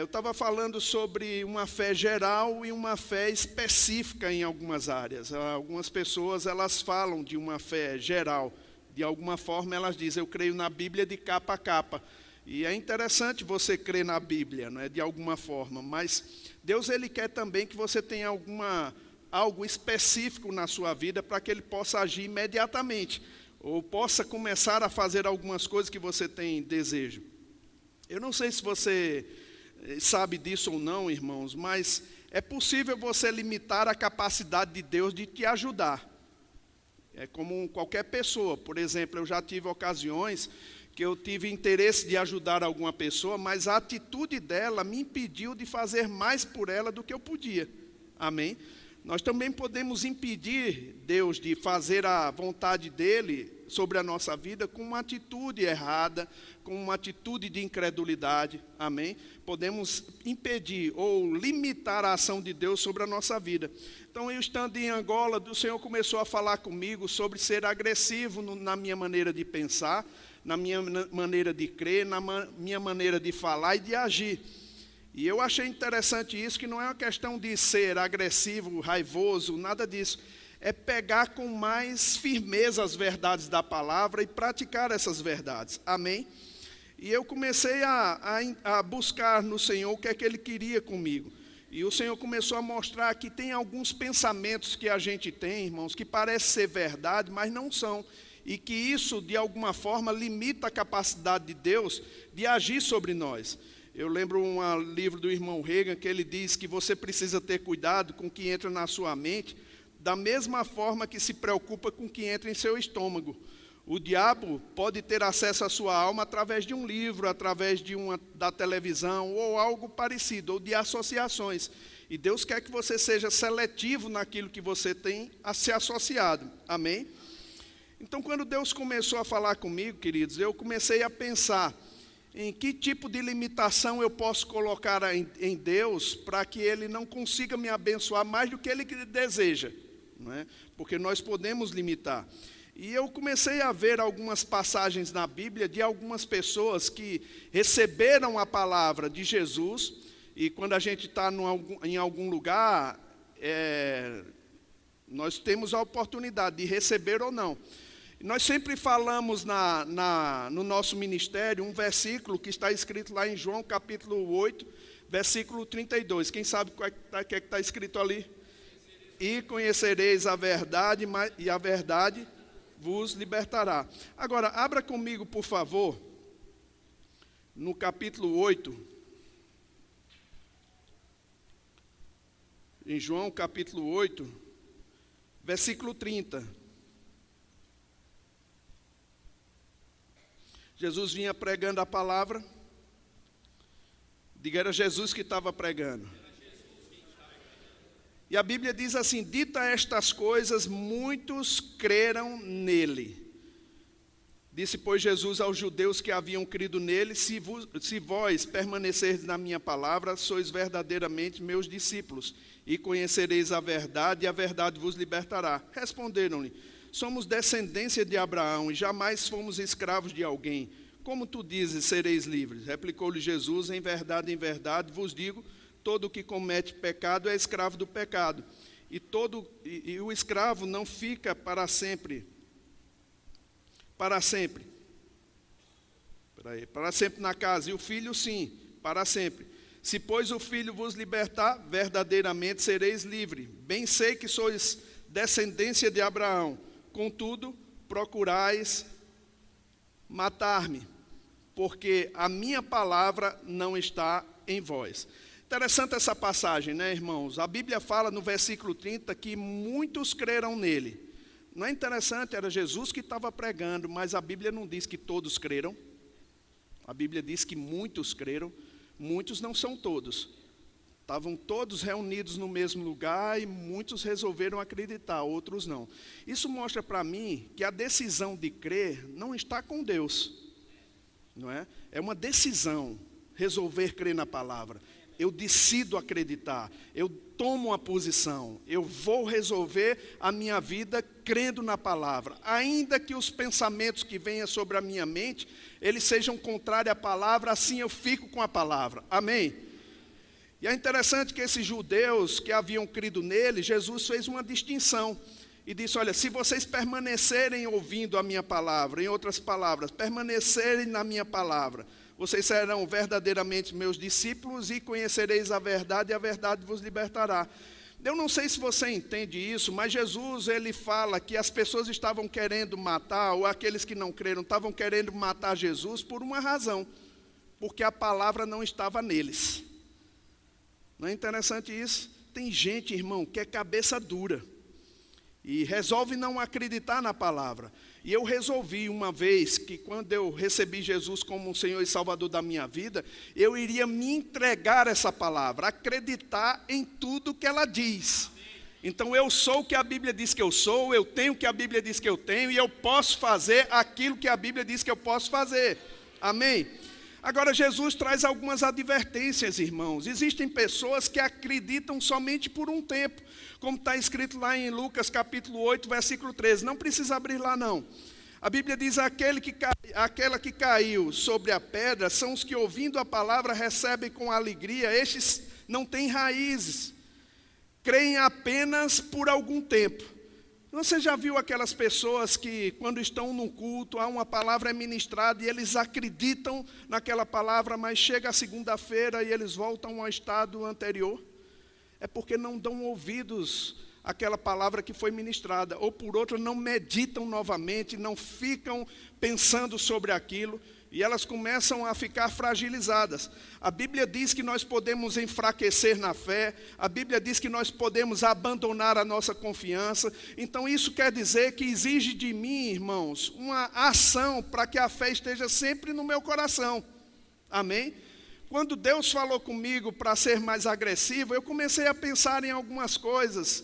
Eu estava falando sobre uma fé geral e uma fé específica em algumas áreas. Algumas pessoas, elas falam de uma fé geral. De alguma forma, elas dizem, eu creio na Bíblia de capa a capa. E é interessante você crer na Bíblia, não é? De alguma forma. Mas Deus, Ele quer também que você tenha algo específico na sua vida para que Ele possa agir imediatamente. Ou possa começar a fazer algumas coisas que você tem desejo. Eu não sei se você sabe disso ou não, irmãos, mas é possível você limitar a capacidade de Deus de te ajudar. É como qualquer pessoa. Por exemplo, eu já tive ocasiões que eu tive interesse de ajudar alguma pessoa, mas a atitude dela me impediu de fazer mais por ela do que eu podia. Amém? Nós também podemos impedir Deus de fazer a vontade dEle sobre a nossa vida com uma atitude errada, com uma atitude de incredulidade. Amém? Podemos impedir ou limitar a ação de Deus sobre a nossa vida. Então, eu estando em Angola, o Senhor começou a falar comigo sobre ser agressivo na minha maneira de pensar, na minha maneira de crer, na minha maneira de falar e de agir. E eu achei interessante isso, que não é uma questão de ser agressivo, raivoso, nada disso. É pegar com mais firmeza as verdades da palavra e praticar essas verdades. Amém? E eu comecei a buscar no Senhor o que é que Ele queria comigo. E o Senhor começou a mostrar que tem alguns pensamentos que a gente tem, irmãos, que parecem ser verdade, mas não são. E que isso, de alguma forma, limita a capacidade de Deus de agir sobre nós. Eu lembro um livro do irmão Reagan, que ele diz que você precisa ter cuidado com o que entra na sua mente, da mesma forma que se preocupa com o que entra em seu estômago. O diabo pode ter acesso à sua alma através de um livro, através da televisão, ou algo parecido, ou de associações. E Deus quer que você seja seletivo naquilo que você tem a ser associado. Amém? Então, quando Deus começou a falar comigo, queridos, eu comecei a pensar em que tipo de limitação eu posso colocar em Deus para que Ele não consiga me abençoar mais do que Ele deseja, não é? Porque nós podemos limitar. E eu comecei a ver algumas passagens na Bíblia de algumas pessoas que receberam a palavra de Jesus, e quando a gente está em algum lugar, nós temos a oportunidade de receber ou não. Nós sempre falamos no nosso ministério um versículo que está escrito lá em João capítulo 8, versículo 32. Quem sabe o que é que está escrito ali? E conhecereis a verdade, e a verdade vos libertará. Agora, abra comigo, por favor, no capítulo 8, em João capítulo 8, versículo 30. Jesus vinha pregando a palavra. Diga, era Jesus que estava pregando. E a Bíblia diz assim: dita estas coisas, muitos creram nele. Disse, pois, Jesus aos judeus que haviam crido nele: se vós permanecerdes na minha palavra, sois verdadeiramente meus discípulos, e conhecereis a verdade, e a verdade vos libertará. Responderam-lhe: somos descendência de Abraão, e jamais fomos escravos de alguém. Como tu dizes, sereis livres? Replicou-lhe Jesus: em verdade vos digo, todo o que comete pecado é escravo do pecado. E o escravo não fica para sempre. Para sempre na casa, e o filho sim, para sempre. Se, pois, o filho vos libertar, verdadeiramente sereis livres. Bem sei que sois descendência de Abraão, contudo, procurais matar-me, porque a minha palavra não está em vós. Interessante essa passagem, né, irmãos? A Bíblia fala no versículo 30 que muitos creram nele. Não é interessante? Era Jesus que estava pregando, mas a Bíblia não diz que todos creram. A Bíblia diz que muitos creram. Muitos não são todos. Estavam todos reunidos no mesmo lugar e muitos resolveram acreditar, outros não. Isso mostra para mim que a decisão de crer não está com Deus, não é? É uma decisão, resolver crer na palavra. Eu decido acreditar, eu tomo uma posição, eu vou resolver a minha vida crendo na palavra. Ainda que os pensamentos que venham sobre a minha mente, eles sejam contrários à palavra, assim eu fico com a palavra. Amém? E é interessante que esses judeus que haviam crido nele, Jesus fez uma distinção e disse, olha, se vocês permanecerem ouvindo a minha palavra, em outras palavras, permanecerem na minha palavra, vocês serão verdadeiramente meus discípulos e conhecereis a verdade e a verdade vos libertará. Eu não sei se você entende isso, mas Jesus, ele fala que as pessoas estavam querendo matar, ou aqueles que não creram, estavam querendo matar Jesus por uma razão, porque a palavra não estava neles. Não é interessante isso? Tem gente, irmão, que é cabeça dura e resolve não acreditar na palavra. E eu resolvi uma vez que quando eu recebi Jesus como o Senhor e Salvador da minha vida, eu iria me entregar a essa palavra, acreditar em tudo que ela diz. Então eu sou o que a Bíblia diz que eu sou, eu tenho o que a Bíblia diz que eu tenho, e eu posso fazer aquilo que a Bíblia diz que eu posso fazer. Amém? Agora Jesus traz algumas advertências, irmãos. Existem pessoas que acreditam somente por um tempo, como está escrito lá em Lucas capítulo 8, versículo 13. Não precisa abrir lá não. A Bíblia diz, aquela que caiu sobre a pedra são os que ouvindo a palavra recebem com alegria. Estes não têm raízes, creem apenas por algum tempo. Você já viu aquelas pessoas que quando estão num culto, há uma palavra ministrada e eles acreditam naquela palavra, mas chega a segunda-feira e eles voltam ao estado anterior? É porque não dão ouvidos àquela palavra que foi ministrada, ou por outra, não meditam novamente, não ficam pensando sobre aquilo, e elas começam a ficar fragilizadas. A Bíblia diz que nós podemos enfraquecer na fé, a Bíblia diz que nós podemos abandonar a nossa confiança. Então isso quer dizer que exige de mim, irmãos, uma ação para que a fé esteja sempre no meu coração. Amém? Quando Deus falou comigo para ser mais agressivo, eu comecei a pensar em algumas coisas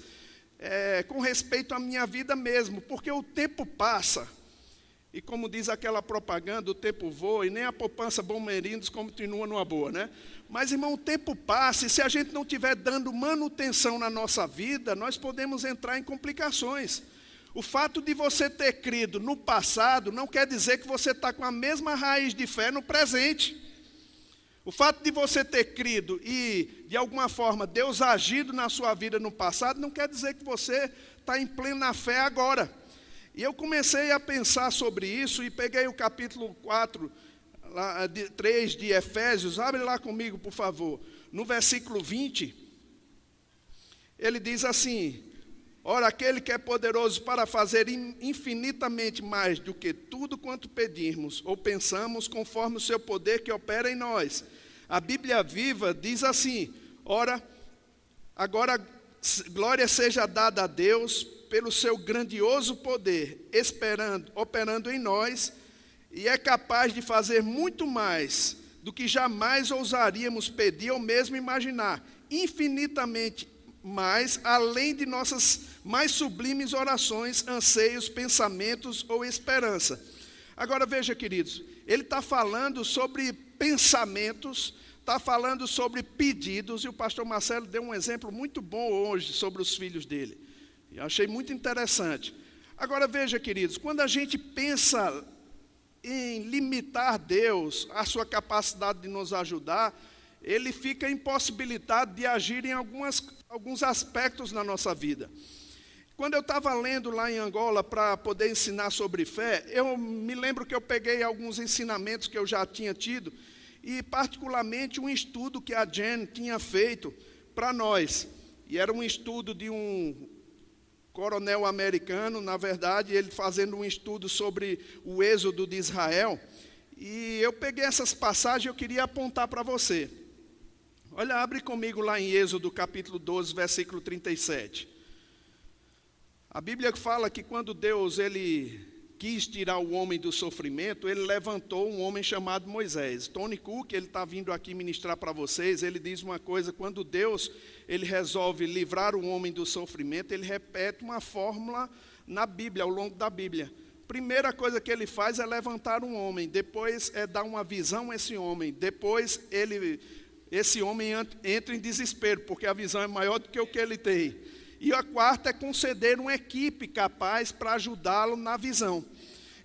com respeito à minha vida mesmo, porque o tempo passa. E como diz aquela propaganda, o tempo voa e nem a poupança Bom-Merindos continua numa boa, né? Mas, irmão, o tempo passa e se a gente não estiver dando manutenção na nossa vida, nós podemos entrar em complicações. O fato de você ter crido no passado não quer dizer que você está com a mesma raiz de fé no presente. O fato de você ter crido e, de alguma forma, Deus agido na sua vida no passado, não quer dizer que você está em plena fé agora. E eu comecei a pensar sobre isso e peguei o capítulo 4, 3 de Efésios, abre lá comigo, por favor. No versículo 20, ele diz assim, ora, aquele que é poderoso para fazer infinitamente mais do que tudo quanto pedirmos ou pensamos, conforme o seu poder que opera em nós. A Bíblia Viva diz assim, ora, agora glória seja dada a Deus pelo seu grandioso poder, operando em nós, e é capaz de fazer muito mais do que jamais ousaríamos pedir ou mesmo imaginar, infinitamente mais, além de nossas mais sublimes orações, anseios, pensamentos ou esperança. Agora veja, queridos, ele está falando sobre pensamentos, está falando sobre pedidos, e o pastor Marcelo deu um exemplo muito bom hoje sobre os filhos dele. Eu achei muito interessante. Agora veja, queridos, quando a gente pensa em limitar Deus, a sua capacidade de nos ajudar, ele fica impossibilitado de agir em alguns aspectos na nossa vida. Quando eu estava lendo lá em Angola para poder ensinar sobre fé, eu me lembro que eu peguei alguns ensinamentos que eu já tinha tido, e particularmente um estudo que a Jen tinha feito para nós. E era um estudo de um coronel americano, na verdade, ele fazendo um estudo sobre o êxodo de Israel, e eu peguei essas passagens e eu queria apontar para você. Olha, abre comigo lá em Êxodo capítulo 12, versículo 37. A Bíblia fala que quando Deus ele quis tirar o homem do sofrimento, ele levantou um homem chamado Moisés. Tony Cook, ele está vindo aqui ministrar para vocês, ele diz uma coisa, quando Deus ele resolve livrar o homem do sofrimento, ele repete uma fórmula na Bíblia, ao longo da Bíblia. Primeira coisa que ele faz é levantar um homem, depois é dar uma visão a esse homem, depois esse homem entra em desespero, porque a visão é maior do que o que ele tem. E a quarta é conceder uma equipe capaz para ajudá-lo na visão.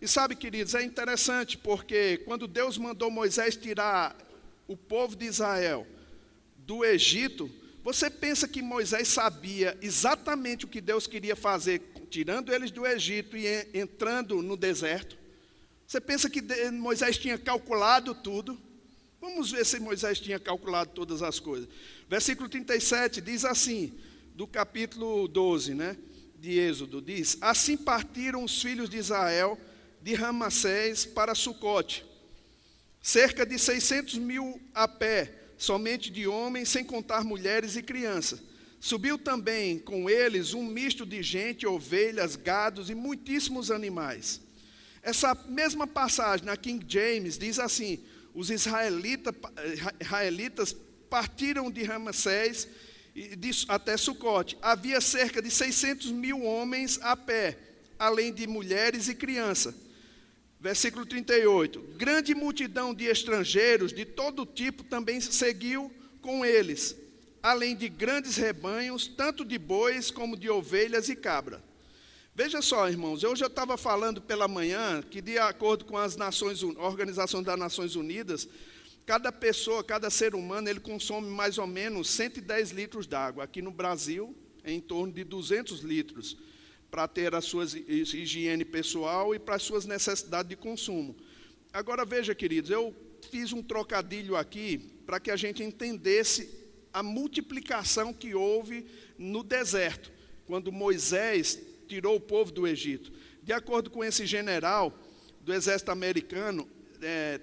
E sabe, queridos, é interessante, porque quando Deus mandou Moisés tirar o povo de Israel do Egito, você pensa que Moisés sabia exatamente o que Deus queria fazer, tirando eles do Egito e entrando no deserto? Você pensa que Moisés tinha calculado tudo? Vamos ver se Moisés tinha calculado todas as coisas. Versículo 37 diz assim, do capítulo 12, de Êxodo, diz: assim partiram os filhos de Israel de Ramassés para Sucote, cerca de 600 mil a pé, somente de homens, sem contar mulheres e crianças. Subiu também com eles um misto de gente, ovelhas, gados e muitíssimos animais. Essa mesma passagem na King James diz assim: os israelitas partiram de Ramassés até Sucote. Havia cerca de 600 mil homens a pé, além de mulheres e crianças. Versículo 38. Grande multidão de estrangeiros de todo tipo também seguiu com eles, além de grandes rebanhos, tanto de bois como de ovelhas e cabras. Veja só, irmãos, eu já estava falando pela manhã que, de acordo com a Organização das Nações Unidas, cada pessoa, cada ser humano, ele consome mais ou menos 110 litros d'água. Aqui no Brasil, é em torno de 200 litros, para ter a sua higiene pessoal e para as suas necessidades de consumo. Agora, veja, queridos, eu fiz um trocadilho aqui para que a gente entendesse a multiplicação que houve no deserto, quando Moisés tirou o povo do Egito. De acordo com esse general do exército americano,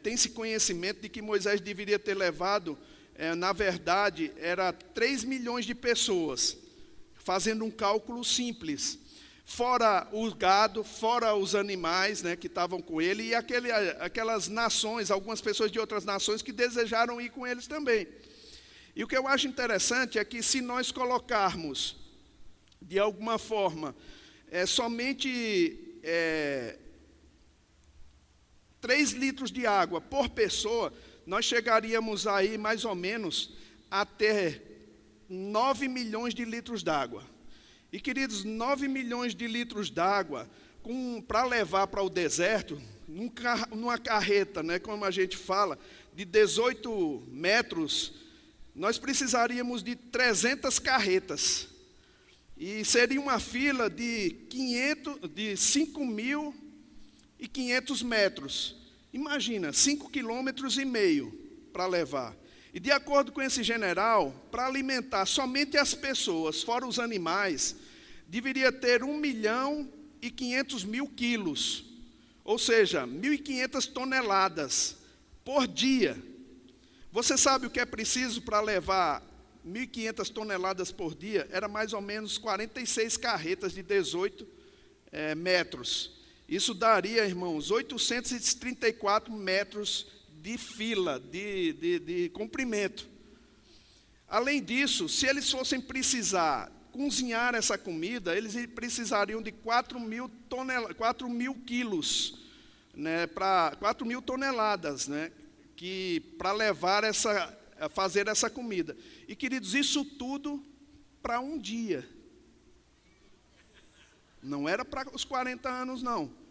tem-se conhecimento de que Moisés deveria ter levado, na verdade, era 3 milhões de pessoas, fazendo um cálculo simples, fora o gado, fora os animais, que estavam com ele, e aquelas nações, algumas pessoas de outras nações que desejaram ir com eles também. E o que eu acho interessante é que, se nós colocarmos, de alguma forma, somente 3 litros de água por pessoa, nós chegaríamos aí mais ou menos até 9 milhões de litros d'água. E, queridos, 9 milhões de litros d'água para levar para o deserto, numa carreta, como a gente fala, de 18 metros, nós precisaríamos de 300 carretas. E seria uma fila de 5.500 metros. Imagina, 5,5 quilômetros para levar. E, de acordo com esse general, para alimentar somente as pessoas, fora os animais, deveria ter 1.500.000 quilos, ou seja, 1.500 toneladas por dia. Você sabe o que é preciso para levar 1.500 toneladas por dia? Era mais ou menos 46 carretas de 18 metros. Isso daria, irmãos, 834 metros de fila, de comprimento. Além disso, se eles fossem precisar cozinhar essa comida, eles precisariam de 4.000 quilos, 4.000 toneladas, para levar a fazer essa comida. E, queridos, isso tudo para um dia. Não era para os 40 anos, não.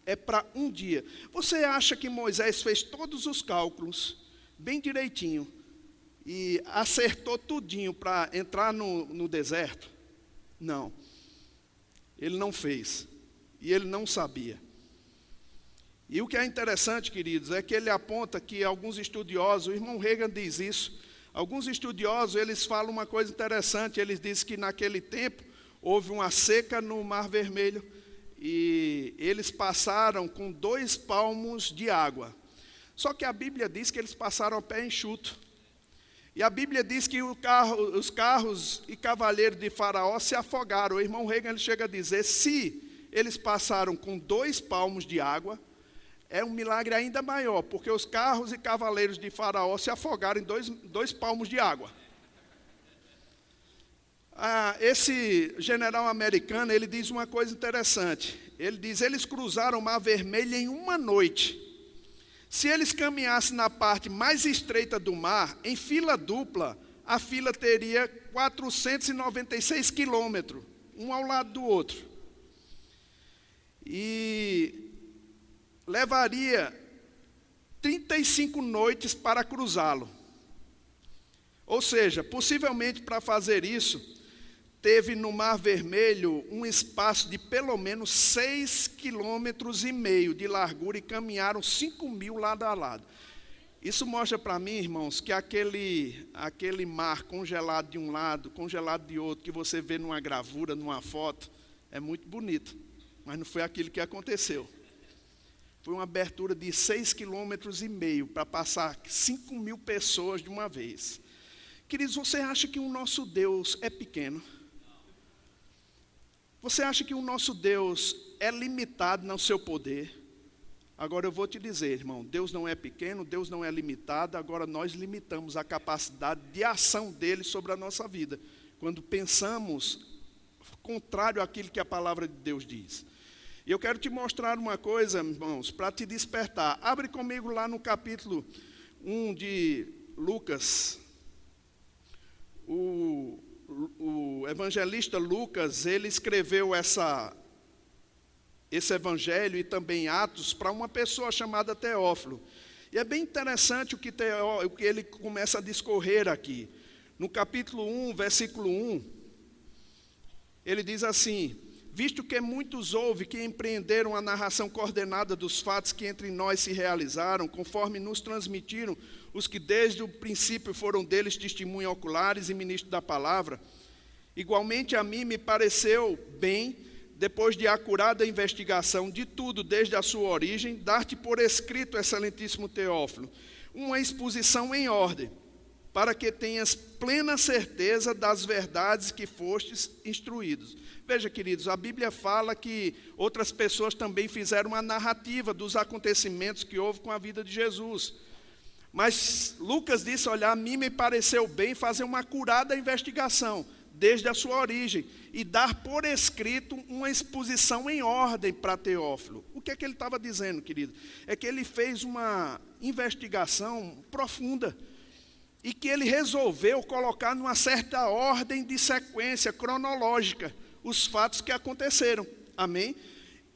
É para um dia. Você acha que Moisés fez todos os cálculos, bem direitinho, e acertou tudinho para entrar no deserto? Não. Ele não fez. E ele não sabia. E o que é interessante, queridos, é que ele aponta que alguns estudiosos, o irmão Reagan diz isso, alguns estudiosos, eles falam uma coisa interessante, eles dizem que naquele tempo houve uma seca no Mar Vermelho e eles passaram com 2 palmos de água. Só que a Bíblia diz que eles passaram a pé enxuto. E a Bíblia diz que os carros e cavaleiros de Faraó se afogaram. O irmão Reagan ele chega a dizer, se eles passaram com 2 palmos de água, é um milagre ainda maior, porque os carros e cavaleiros de Faraó se afogaram em 2 palmos de água. Esse general americano, ele diz uma coisa interessante. Ele diz, eles cruzaram o Mar Vermelho em uma noite. Se eles caminhassem na parte mais estreita do mar, em fila dupla, a fila teria 496 quilômetros, um ao lado do outro. E levaria 35 noites para cruzá-lo. Ou seja, possivelmente para fazer isso, teve no Mar Vermelho um espaço de pelo menos 6,5 km de largura e caminharam 5.000 lado a lado. Isso mostra para mim, irmãos, que aquele mar congelado de um lado, congelado de outro, que você vê numa gravura, numa foto, é muito bonito. Mas não foi aquilo que aconteceu. Foi uma abertura de 6,5 km para passar 5.000 pessoas de uma vez. Queridos, você acha que o nosso Deus é pequeno? Você acha que o nosso Deus é limitado no seu poder? Agora eu vou te dizer, irmão, Deus não é pequeno, Deus não é limitado, agora nós limitamos a capacidade de ação dele sobre a nossa vida, quando pensamos contrário àquilo que a palavra de Deus diz. E eu quero te mostrar uma coisa, irmãos, para te despertar. Abre comigo lá no capítulo 1 de Lucas. O evangelista Lucas, ele escreveu esse evangelho e também Atos para uma pessoa chamada Teófilo. E é bem interessante o que ele começa a discorrer aqui. No capítulo 1, versículo 1, ele diz assim: visto que muitos houve que empreenderam a narração coordenada dos fatos que entre nós se realizaram, conforme nos transmitiram os que desde o princípio foram deles testemunhas oculares e ministros da palavra, igualmente a mim me pareceu bem, depois de acurada investigação de tudo desde a sua origem, dar-te por escrito, excelentíssimo Teófilo, uma exposição em ordem, para que tenhas plena certeza das verdades que fostes instruídos. Veja, queridos, a Bíblia fala que outras pessoas também fizeram uma narrativa dos acontecimentos que houve com a vida de Jesus. Mas Lucas disse, olha, a mim me pareceu bem fazer uma acurada investigação, desde a sua origem, e dar por escrito uma exposição em ordem para Teófilo. O que é que ele estava dizendo, querido? É que ele fez uma investigação profunda, e que ele resolveu colocar numa certa ordem de sequência cronológica os fatos que aconteceram. Amém?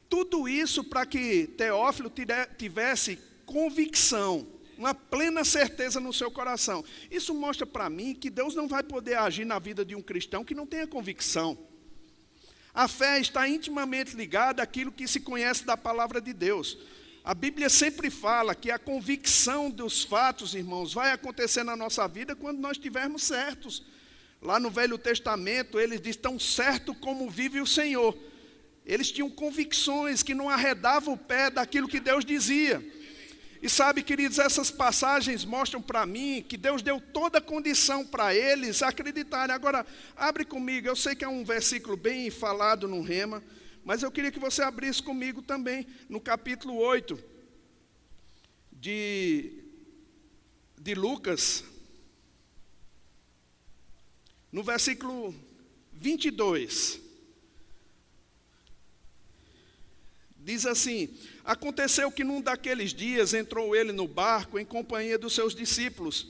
Tudo isso para que Teófilo tivesse convicção, uma plena certeza no seu coração. Isso mostra para mim que Deus não vai poder agir na vida de um cristão que não tenha convicção. A fé está intimamente ligada àquilo que se conhece da palavra de Deus. A Bíblia sempre fala que a convicção dos fatos, irmãos, vai acontecer na nossa vida quando nós estivermos certos. Lá no Velho Testamento, eles dizem, tão certo como vive o Senhor. Eles tinham convicções que não arredavam o pé daquilo que Deus dizia. E sabe, queridos, essas passagens mostram para mim que Deus deu toda a condição para eles acreditarem. Agora, abre comigo, eu sei que é um versículo bem falado no Rema, mas eu queria que você abrisse comigo também, no capítulo 8 de Lucas, no versículo 22. Diz assim: aconteceu que num daqueles dias entrou ele no barco em companhia dos seus discípulos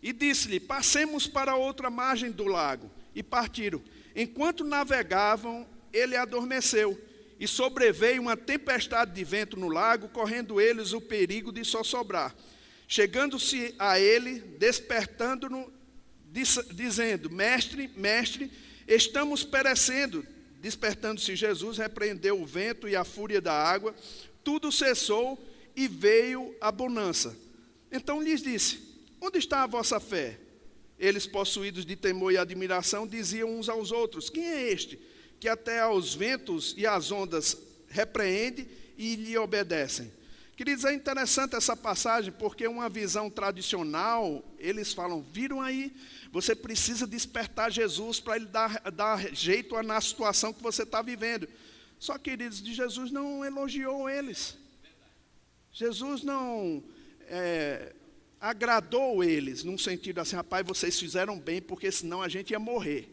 e disse-lhe, passemos para outra margem do lago. E partiram. Enquanto navegavam, ele adormeceu e sobreveio uma tempestade de vento no lago, correndo eles o perigo de sossobrar. Chegando-se a ele, despertando-no, dizendo, mestre, mestre, estamos perecendo. Despertando-se Jesus, repreendeu o vento e a fúria da água, tudo cessou e veio a bonança. Então lhes disse, onde está a vossa fé? Eles, possuídos de temor e admiração, diziam uns aos outros, quem é este, que até aos ventos e às ondas repreende e lhe obedecem? Queridos, é interessante essa passagem, porque uma visão tradicional, eles falam, viram aí, você precisa despertar Jesus para ele dar jeito na situação que você está vivendo. Só, queridos, Jesus não elogiou eles. Jesus não agradou eles, num sentido assim, rapaz, vocês fizeram bem, porque senão a gente ia morrer.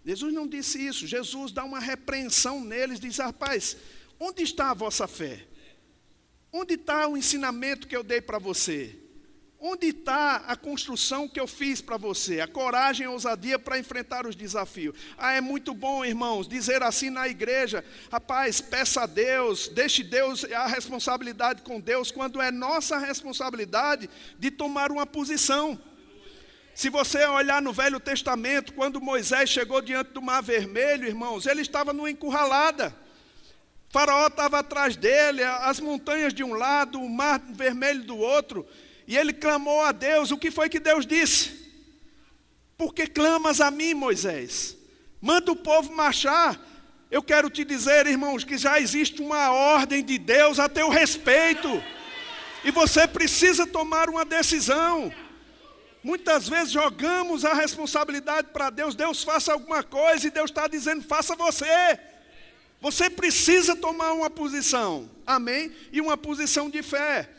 Jesus não disse isso. Jesus dá uma repreensão neles, diz, rapaz, onde está a vossa fé? Onde está o ensinamento que eu dei para você? Onde está a construção que eu fiz para você? A coragem e a ousadia para enfrentar os desafios. É muito bom, irmãos, dizer assim na igreja, rapaz, peça a Deus, deixe Deus, a responsabilidade com Deus, quando é nossa responsabilidade de tomar uma posição. Se você olhar no Velho Testamento, quando Moisés chegou diante do Mar Vermelho, irmãos, ele estava numa encurralada. O faraó estava atrás dele, as montanhas de um lado, o Mar Vermelho do outro, e ele clamou a Deus. O que foi que Deus disse? Por que clamas a mim, Moisés? Manda o povo marchar. Eu quero te dizer, irmãos, que já existe uma ordem de Deus a teu respeito. E você precisa tomar uma decisão. Muitas vezes jogamos a responsabilidade para Deus. Deus faça alguma coisa e Deus está dizendo, faça você. Você precisa tomar uma posição, amém? E uma posição de fé.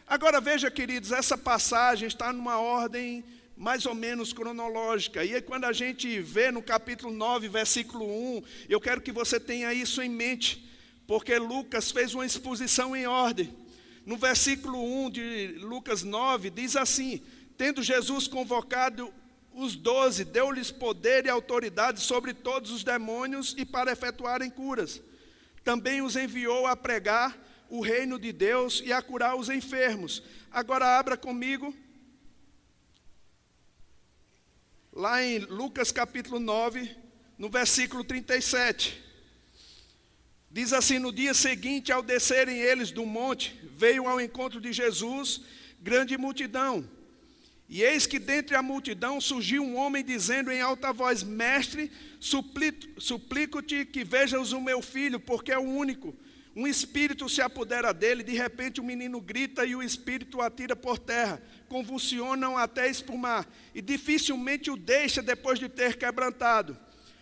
Agora veja, queridos, essa passagem está numa ordem mais ou menos cronológica. E aí, quando a gente vê no capítulo 9, versículo 1, eu quero que você tenha isso em mente, porque Lucas fez uma exposição em ordem. No versículo 1 de Lucas 9, diz assim: tendo Jesus convocado os 12, deu-lhes poder e autoridade sobre todos os demônios e para efetuarem curas. Também os enviou a pregar o reino de Deus e a curar os enfermos. Agora abra comigo, lá em Lucas capítulo 9, no versículo 37. Diz assim: no dia seguinte, ao descerem eles do monte, veio ao encontro de Jesus grande multidão. E eis que dentre a multidão surgiu um homem dizendo em alta voz: Mestre, suplico-te que vejas o meu filho, porque é o único. Um espírito se apodera dele, de repente o menino grita e o espírito o atira por terra. Convulsionam até espumar, e dificilmente o deixa depois de ter quebrantado.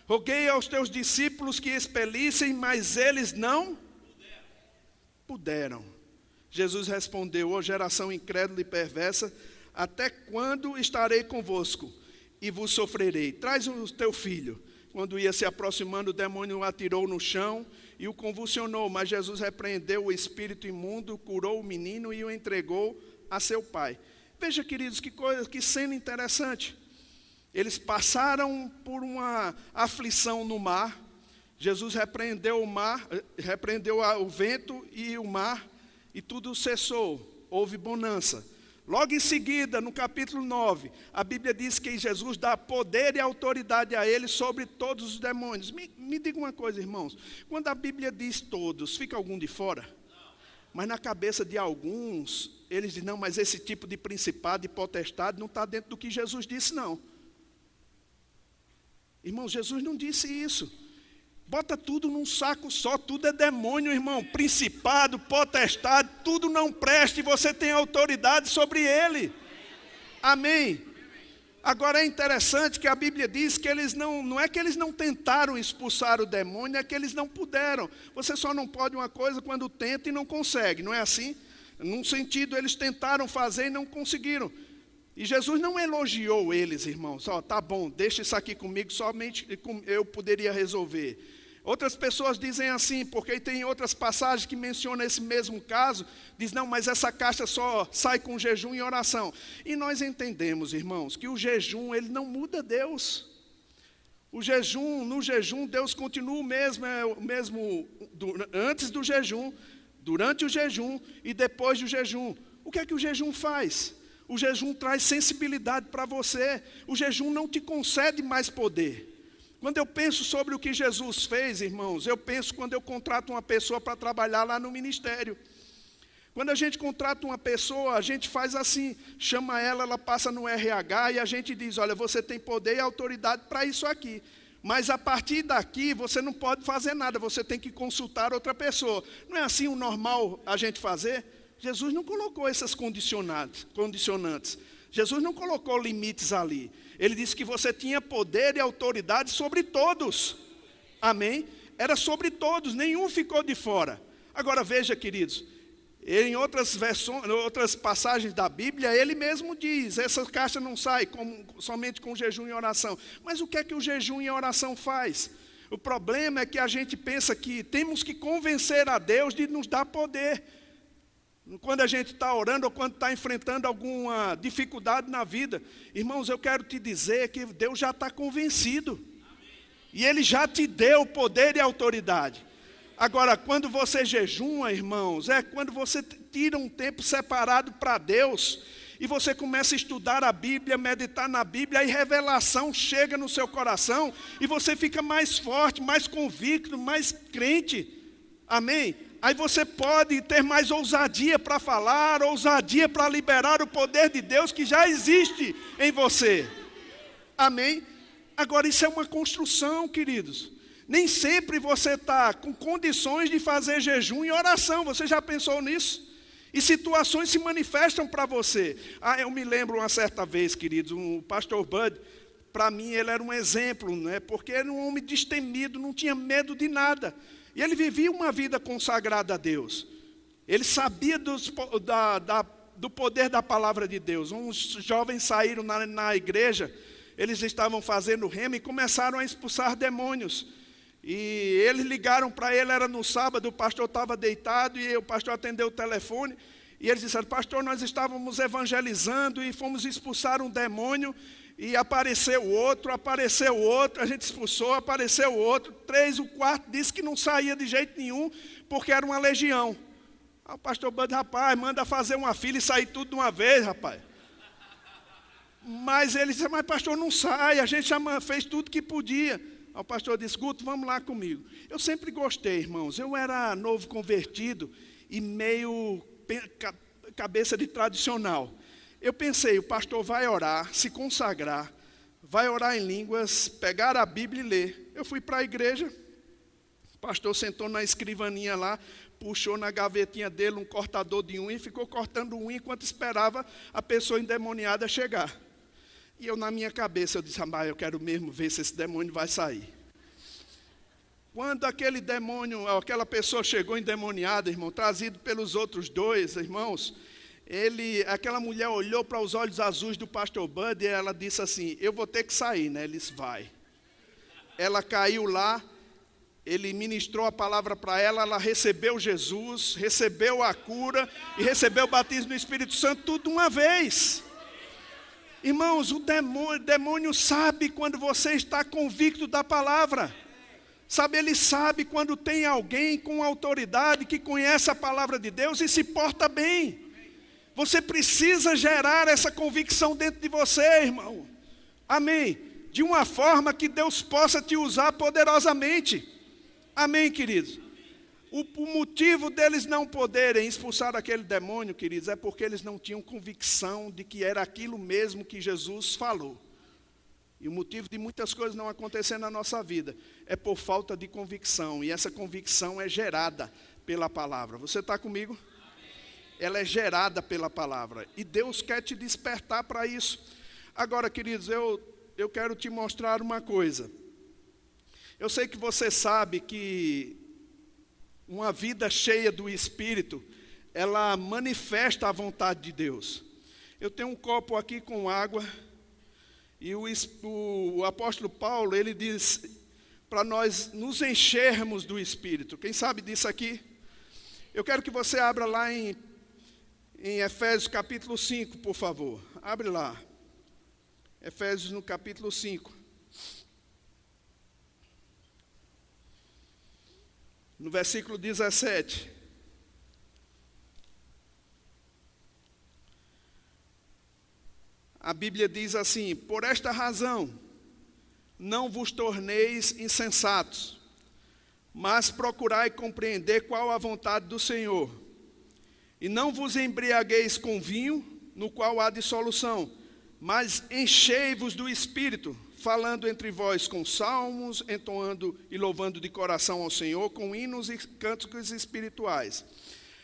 Roguei aos teus discípulos que expelissem, mas eles não puderam. Jesus respondeu: ó geração incrédula e perversa, até quando estarei convosco e vos sofrerei? Traz o teu filho. Quando ia se aproximando, o demônio o atirou no chão e o convulsionou, mas Jesus repreendeu o espírito imundo, curou o menino e o entregou a seu pai. Veja, queridos, que coisa, que cena interessante. Eles passaram por uma aflição no mar. Jesus repreendeu o mar, repreendeu o vento e o mar, e tudo cessou. Houve bonança. Logo em seguida, no capítulo 9, a Bíblia diz que Jesus dá poder e autoridade a ele sobre todos os demônios. Me diga uma coisa, irmãos. Quando a Bíblia diz todos, fica algum de fora? Mas na cabeça de alguns, eles dizem: não, mas esse tipo de principado e potestade não está dentro do que Jesus disse, não. Irmão, Jesus não disse isso. Bota tudo num saco só, tudo é demônio, irmão. Principado, potestade, tudo não presta e você tem autoridade sobre ele. Amém. Agora é interessante que a Bíblia diz que eles não é que eles não tentaram expulsar o demônio, é que eles não puderam. Você só não pode uma coisa quando tenta e não consegue, não é assim? Num sentido, eles tentaram fazer e não conseguiram. E Jesus não elogiou eles, irmãos. Tá bom, deixa isso aqui comigo, somente eu poderia resolver. Outras pessoas dizem assim, porque tem outras passagens que mencionam esse mesmo caso, diz: não, mas essa caixa só sai com jejum e oração. E nós entendemos, irmãos, que o jejum, ele não muda Deus. O jejum, no jejum, Deus continua o mesmo antes do jejum, durante o jejum e depois do jejum. O que é que o jejum faz? O jejum traz sensibilidade para você. O jejum não te concede mais poder. Quando eu penso sobre o que Jesus fez, irmãos, eu penso quando eu contrato uma pessoa para trabalhar lá no ministério. Quando a gente contrata uma pessoa, a gente faz assim, chama ela passa no RH e a gente diz: olha, você tem poder e autoridade para isso aqui. Mas a partir daqui você não pode fazer nada, você tem que consultar outra pessoa. Não é assim o normal a gente fazer? Jesus não colocou essas condicionantes. Jesus não colocou limites ali. Ele disse que você tinha poder e autoridade sobre todos. Amém? Era sobre todos, nenhum ficou de fora. Agora veja, queridos, em outras passagens da Bíblia, ele mesmo diz: essa caixa não sai somente com jejum e oração. Mas o que é que o jejum e a oração faz? O problema é que a gente pensa que temos que convencer a Deus de nos dar poder. Quando a gente está orando ou quando está enfrentando alguma dificuldade na vida, irmãos, eu quero te dizer que Deus já está convencido. E Ele já te deu poder e autoridade. Agora, quando você jejuma, irmãos, é quando você tira um tempo separado para Deus e você começa a estudar a Bíblia, meditar na Bíblia, e revelação chega no seu coração, e você fica mais forte, mais convicto, mais crente. Amém? Aí você pode ter mais ousadia para falar, ousadia para liberar o poder de Deus que já existe em você. Amém? Agora, isso é uma construção, queridos. Nem sempre você está com condições de fazer jejum e oração. Você já pensou nisso? E situações se manifestam para você. Eu me lembro uma certa vez, queridos, o pastor Bud, para mim ele era um exemplo, né? Porque era um homem destemido, não tinha medo de nada. E ele vivia uma vida consagrada a Deus. Ele sabia do poder da palavra de Deus. Uns jovens saíram na igreja, eles estavam fazendo rema e começaram a expulsar demônios. E eles ligaram para ele, era no sábado, o pastor estava deitado e o pastor atendeu o telefone. E eles disseram: pastor, nós estávamos evangelizando e fomos expulsar um demônio. E apareceu outro, a gente expulsou, apareceu outro. 3, o quarto disse que não saía de jeito nenhum, porque era uma legião. Aí o pastor Bud: rapaz, manda fazer uma fila e sair tudo de uma vez, rapaz. Mas ele disse: mas pastor, não sai, a gente já fez tudo que podia. Aí o pastor disse: Guto, vamos lá comigo. Eu sempre gostei, irmãos, eu era novo convertido e meio cabeça de tradicional. Eu pensei, o pastor vai orar, se consagrar, vai orar em línguas, pegar a Bíblia e ler. Eu fui para a igreja, o pastor sentou na escrivaninha lá, puxou na gavetinha dele um cortador de unha e ficou cortando unha enquanto esperava a pessoa endemoniada chegar. E eu, na minha cabeça, eu disse: eu quero mesmo ver se esse demônio vai sair. Quando aquele demônio, aquela pessoa chegou endemoniada, irmão, trazido pelos outros dois irmãos, aquela mulher olhou para os olhos azuis do pastor Bud e ela disse assim: eu vou ter que sair, né? Ele disse: vai. Ela caiu lá, ele ministrou a palavra para ela, ela recebeu Jesus, recebeu a cura e recebeu o batismo no Espírito Santo, tudo de uma vez. Irmãos, o demônio sabe quando você está convicto da palavra. Sabe, ele sabe quando tem alguém com autoridade que conhece a palavra de Deus e se porta bem. Você precisa gerar essa convicção dentro de você, irmão. Amém? De uma forma que Deus possa te usar poderosamente. Amém, queridos? O motivo deles não poderem expulsar aquele demônio, queridos, é porque eles não tinham convicção de que era aquilo mesmo que Jesus falou. E o motivo de muitas coisas não acontecer na nossa vida é por falta de convicção. E essa convicção é gerada pela palavra. Você está comigo? Ela é gerada pela palavra. E Deus quer te despertar para isso. Agora, queridos, eu quero te mostrar uma coisa. Eu sei que você sabe que uma vida cheia do Espírito, ela manifesta a vontade de Deus. Eu tenho um copo aqui com água. E o apóstolo Paulo, ele diz para nós nos enchermos do Espírito. Quem sabe disso aqui? Eu quero que você abra lá em Efésios capítulo 5, por favor. Abre lá. Efésios no capítulo 5. No versículo 17. A Bíblia diz assim: por esta razão, não vos torneis insensatos, mas procurai compreender qual a vontade do Senhor. E não vos embriagueis com vinho, no qual há dissolução, mas enchei-vos do Espírito, falando entre vós com salmos, entoando e louvando de coração ao Senhor, com hinos e cânticos espirituais.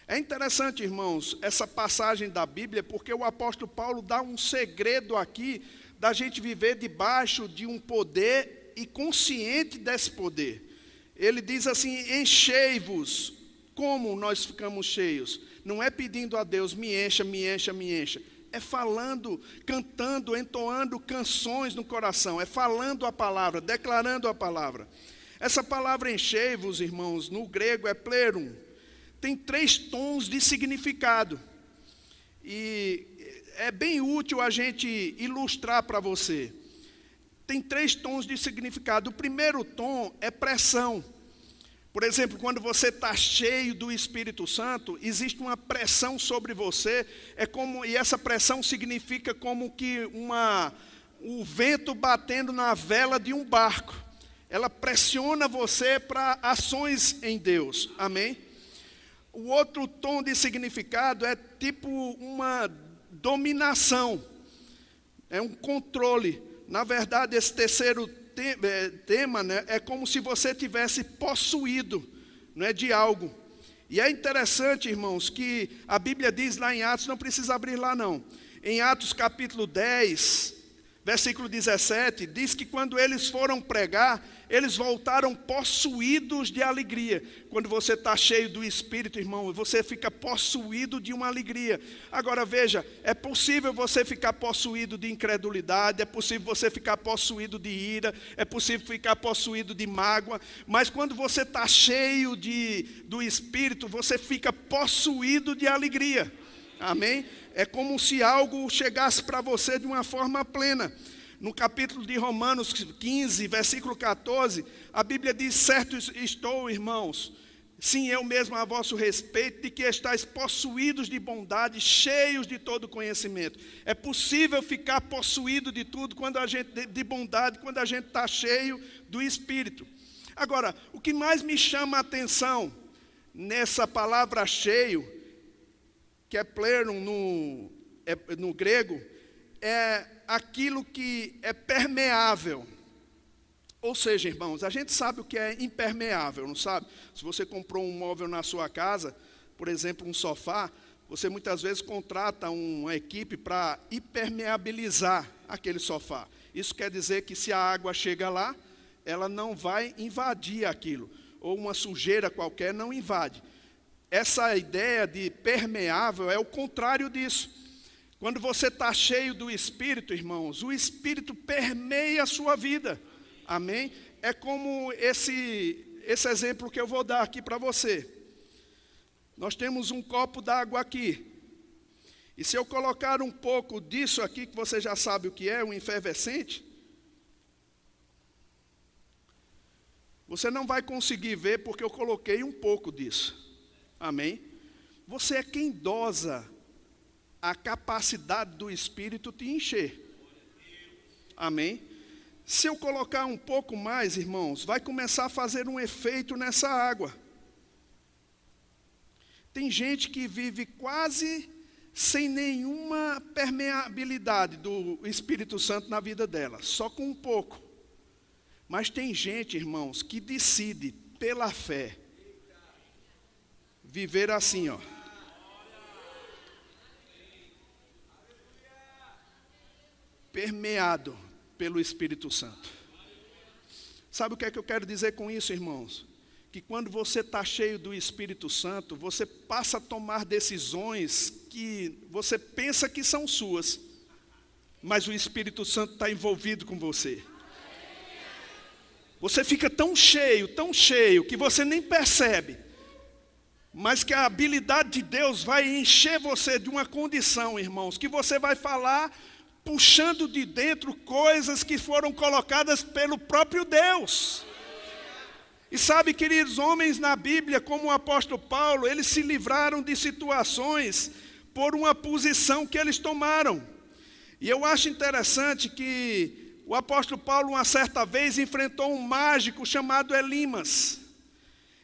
É interessante, irmãos, essa passagem da Bíblia, porque o apóstolo Paulo dá um segredo aqui da gente viver debaixo de um poder e consciente desse poder. Ele diz assim: enchei-vos. Como nós ficamos cheios? Não é pedindo a Deus: me encha, me encha, me encha. É falando, cantando, entoando canções no coração. É falando a palavra, declarando a palavra. Essa palavra enchei-vos, irmãos, no grego é plerum. Tem 3 tons de significado. E é bem útil a gente ilustrar para você. Tem 3 tons de significado. O primeiro tom é pressão. Por exemplo, quando você está cheio do Espírito Santo, existe uma pressão sobre você, e essa pressão significa como que o vento batendo na vela de um barco. Ela pressiona você para ações em Deus, amém? O outro tom de significado é tipo uma dominação, é um controle. Na verdade, esse terceiro tema, né, é como se você tivesse possuído, não é, de algo. E é interessante, irmãos, que a Bíblia diz lá em Atos, não precisa abrir lá não, em Atos capítulo 10, versículo 17, diz que quando eles foram pregar, eles voltaram possuídos de alegria. Quando você está cheio do Espírito, irmão, você fica possuído de uma alegria. Agora veja, é possível você ficar possuído de incredulidade, é possível você ficar possuído de ira, é possível ficar possuído de mágoa, mas quando você está cheio do Espírito, você fica possuído de alegria. Amém? É como se algo chegasse para você de uma forma plena. No capítulo de Romanos 15, versículo 14, a Bíblia diz: certo estou, irmãos, sim, eu mesmo a vosso respeito, de que estáis possuídos de bondade, cheios de todo conhecimento. É possível ficar possuído de tudo, de bondade, quando a gente está cheio do Espírito. Agora, o que mais me chama a atenção nessa palavra cheio, que é plerun no grego, é aquilo que é permeável. Ou seja, irmãos, a gente sabe o que é impermeável, não sabe? Se você comprou um móvel na sua casa, por exemplo, um sofá, você muitas vezes contrata uma equipe para impermeabilizar aquele sofá. Isso quer dizer que se a água chega lá, ela não vai invadir aquilo, ou uma sujeira qualquer não invade. Essa ideia de permeável é o contrário disso. Quando você está cheio do Espírito, irmãos, o Espírito permeia a sua vida. Amém? É como esse exemplo que eu vou dar aqui para você. Nós temos um copo d'água aqui. E se eu colocar um pouco disso aqui, que você já sabe o que é, um efervescente, você não vai conseguir ver porque eu coloquei um pouco disso. Amém? Você é quem dosa a capacidade do Espírito te encher. Amém? Se eu colocar um pouco mais, irmãos, vai começar a fazer um efeito nessa água. Tem gente que vive quase sem nenhuma permeabilidade do Espírito Santo na vida dela, só com um pouco. Mas tem gente, irmãos, que decide, pela fé, viver assim, ó. Permeado pelo Espírito Santo. Sabe o que é que eu quero dizer com isso, irmãos? Que quando você está cheio do Espírito Santo, você passa a tomar decisões que você pensa que são suas, mas o Espírito Santo está envolvido com você. Você fica tão cheio, que você nem percebe, mas que a habilidade de Deus vai encher você de uma condição, irmãos, que você vai falar puxando de dentro coisas que foram colocadas pelo próprio Deus. E sabe, queridos, homens na Bíblia, como o apóstolo Paulo, eles se livraram de situações por uma posição que eles tomaram. E eu acho interessante que o apóstolo Paulo, uma certa vez, enfrentou um mágico chamado Elimas.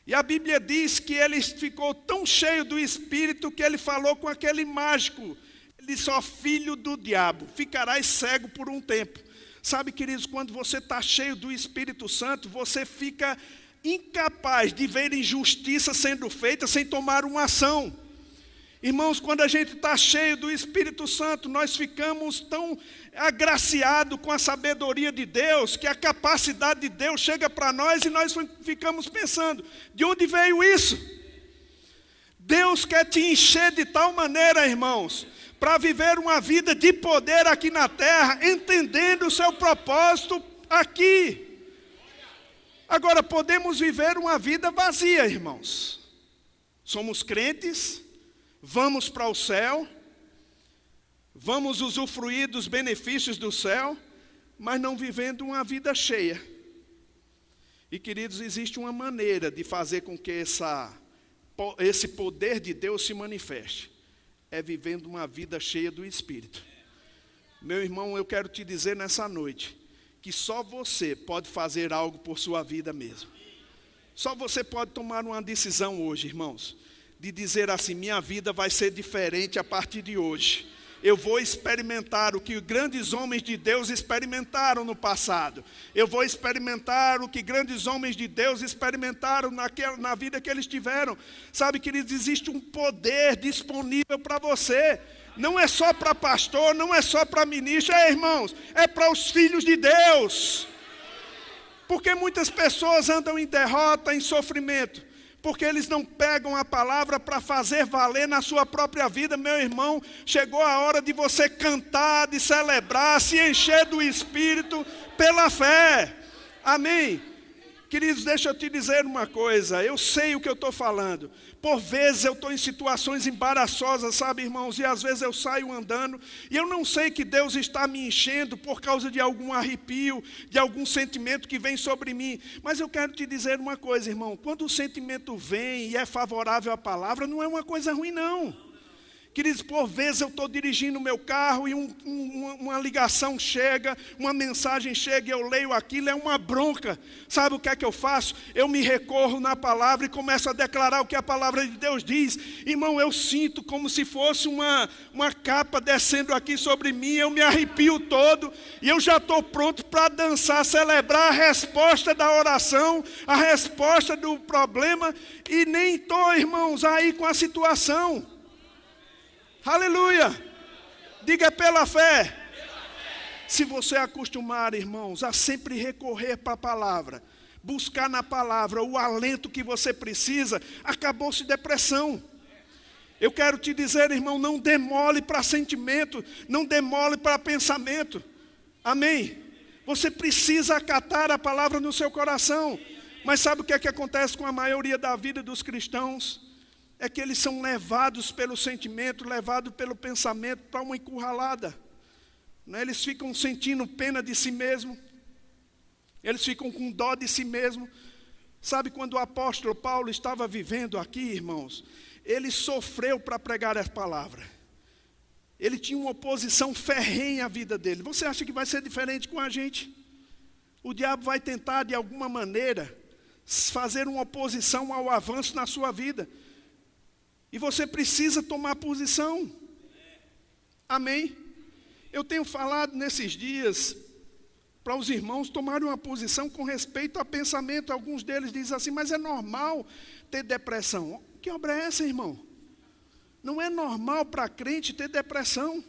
E a Bíblia diz que ele ficou tão cheio do Espírito que ele falou com aquele mágico. Ele disse: ó, filho do diabo, ficarás cego por um tempo. Sabe, queridos, quando você está cheio do Espírito Santo, você fica incapaz de ver injustiça sendo feita sem tomar uma ação. Irmãos, quando a gente está cheio do Espírito Santo, nós ficamos tão agraciados com a sabedoria de Deus, que a capacidade de Deus chega para nós e nós ficamos pensando: de onde veio isso? Deus quer te encher de tal maneira, irmãos, para viver uma vida de poder aqui na terra, entendendo o seu propósito aqui. Agora, podemos viver uma vida vazia, irmãos. Somos crentes, vamos para o céu, vamos usufruir dos benefícios do céu, mas não vivendo uma vida cheia. E, queridos, existe uma maneira de fazer com que esse poder de Deus se manifeste. É vivendo uma vida cheia do Espírito. Meu irmão, eu quero te dizer nessa noite, que só você pode fazer algo por sua vida mesmo. Só você pode tomar uma decisão hoje, irmãos, de dizer assim, minha vida vai ser diferente a partir de hoje. Eu vou experimentar o que grandes homens de Deus experimentaram no passado. Eu vou experimentar o que grandes homens de Deus experimentaram na vida que eles tiveram. Sabe, queridos, existe um poder disponível para você. Não é só para pastor, não é só para ministro, irmãos, é para os filhos de Deus. Porque muitas pessoas andam em derrota, em sofrimento, porque eles não pegam a palavra para fazer valer na sua própria vida. Meu irmão, chegou a hora de você cantar, de celebrar, se encher do Espírito pela fé. Amém? Queridos, deixa eu te dizer uma coisa, eu sei o que eu estou falando. Por vezes eu estou em situações embaraçosas, sabe, irmãos, e às vezes eu saio andando, e eu não sei que Deus está me enchendo por causa de algum arrepio, de algum sentimento que vem sobre mim. Mas eu quero te dizer uma coisa, irmão, quando o sentimento vem e é favorável à palavra, não é uma coisa ruim, não. Queridos, por vezes eu estou dirigindo o meu carro e uma ligação chega, uma mensagem chega e eu leio aquilo, é uma bronca. Sabe o que é que eu faço? Eu me recorro na palavra e começo a declarar o que a palavra de Deus diz. Irmão, eu sinto como se fosse uma capa descendo aqui sobre mim, eu me arrepio todo e eu já estou pronto para dançar, celebrar a resposta da oração, a resposta do problema, e nem estou, irmãos, aí com a situação. Aleluia! Diga pela fé. Se você acostumar, irmãos, a sempre recorrer para a palavra, buscar na palavra o alento que você precisa, acabou-se depressão. Eu quero te dizer, irmão, não demole para sentimento, não demole para pensamento. Amém? Você precisa acatar a palavra no seu coração. Mas sabe o que é que acontece com a maioria da vida dos cristãos? É que eles são levados pelo sentimento, levados pelo pensamento para uma encurralada. Eles ficam sentindo pena de si mesmo, eles ficam com dó de si mesmo. Sabe, quando o apóstolo Paulo estava vivendo aqui, irmãos, ele sofreu para pregar a palavra. Ele tinha uma oposição ferrenha à vida dele. Você acha que vai ser diferente com a gente? O diabo vai tentar, de alguma maneira, fazer uma oposição ao avanço na sua vida. E você precisa tomar posição. Amém? Eu tenho falado nesses dias para os irmãos tomarem uma posição com respeito a pensamento. Alguns deles dizem assim, mas é normal ter depressão. Que obra é essa, irmão? Não é normal para crente ter depressão.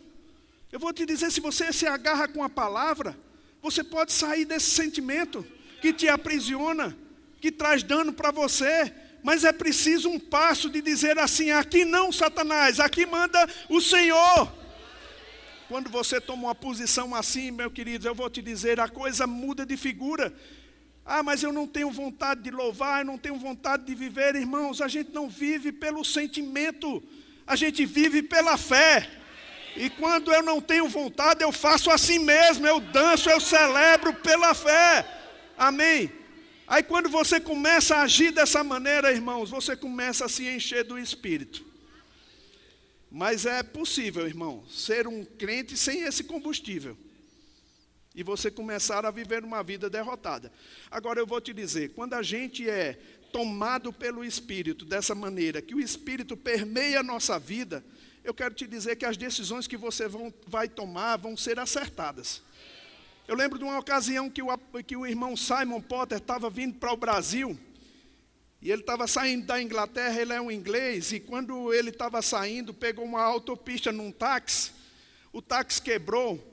Eu vou te dizer, se você se agarra com a palavra, você pode sair desse sentimento que te aprisiona, que traz dano para você. Mas é preciso um passo de dizer assim, aqui não, Satanás, aqui manda o Senhor. Quando você toma uma posição assim, meu querido, eu vou te dizer, a coisa muda de figura. Ah, mas eu não tenho vontade de louvar, eu não tenho vontade de viver. Irmãos, a gente não vive pelo sentimento, a gente vive pela fé. E quando eu não tenho vontade, eu faço assim mesmo, eu danço, eu celebro pela fé. Amém? Aí quando você começa a agir dessa maneira, irmãos, você começa a se encher do Espírito. Mas é possível, irmão, ser um crente sem esse combustível. E você começar a viver uma vida derrotada. Agora eu vou te dizer, quando a gente é tomado pelo Espírito dessa maneira, que o Espírito permeia a nossa vida, eu quero te dizer que as decisões que você vai tomar vão ser acertadas. Eu lembro de uma ocasião que o irmão Simon Potter estava vindo para o Brasil, e ele estava saindo da Inglaterra, ele é um inglês, e quando ele estava saindo, pegou uma autopista num táxi, o táxi quebrou,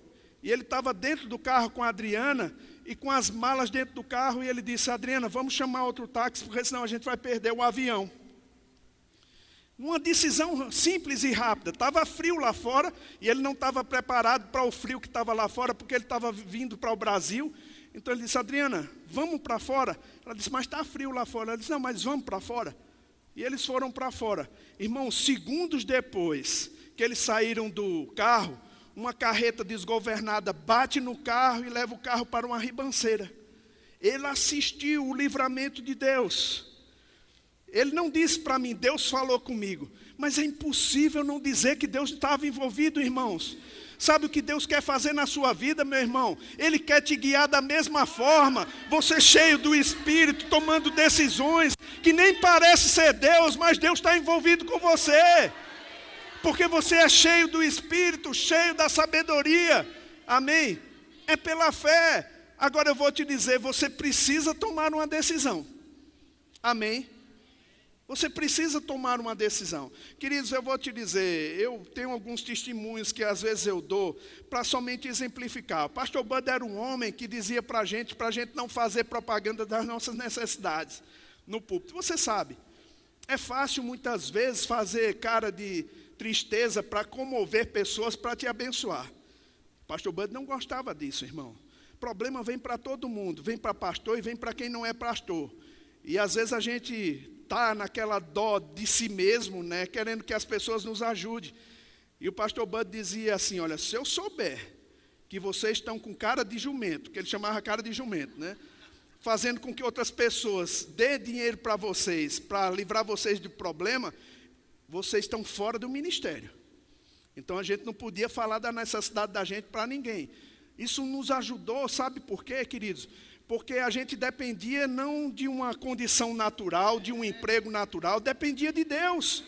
e ele estava dentro do carro com a Adriana, e com as malas dentro do carro, e ele disse, Adriana, vamos chamar outro táxi, porque senão a gente vai perder o avião. Uma decisão simples e rápida. Estava frio lá fora e ele não estava preparado para o frio que estava lá fora, porque ele estava vindo para o Brasil. Então ele disse, Adriana, vamos para fora? Ela disse, mas está frio lá fora. Ela disse, não, mas vamos para fora. E eles foram para fora. Irmãos, segundos depois que eles saíram do carro, uma carreta desgovernada bate no carro e leva o carro para uma ribanceira. Ele assistiu o livramento de Deus. Ele não disse para mim, Deus falou comigo. Mas é impossível não dizer que Deus estava envolvido, irmãos. Sabe o que Deus quer fazer na sua vida, meu irmão? Ele quer te guiar da mesma forma. Você cheio do Espírito, tomando decisões que nem parece ser Deus, mas Deus está envolvido com você. Porque você é cheio do Espírito, cheio da sabedoria. Amém? É pela fé. Agora eu vou te dizer, você precisa tomar uma decisão. Amém? Você precisa tomar uma decisão. Queridos, eu vou te dizer, eu tenho alguns testemunhos que às vezes eu dou para somente exemplificar. O pastor Bud era um homem que dizia para a gente não fazer propaganda das nossas necessidades no púlpito. Você sabe, é fácil muitas vezes fazer cara de tristeza para comover pessoas, para te abençoar. O pastor Bud não gostava disso, irmão. O problema vem para todo mundo, vem para pastor e vem para quem não é pastor. E às vezes a gente está naquela dó de si mesmo, né, querendo que as pessoas nos ajudem. E o pastor Bud dizia assim, olha, se eu souber que vocês estão com cara de jumento, que ele chamava cara de jumento, né, fazendo com que outras pessoas dê dinheiro para vocês, para livrar vocês de problema, vocês estão fora do ministério. Então a gente não podia falar da necessidade da gente para ninguém. Isso nos ajudou, sabe por quê, queridos? Porque a gente dependia não de uma condição natural, de um emprego natural, dependia de Deus.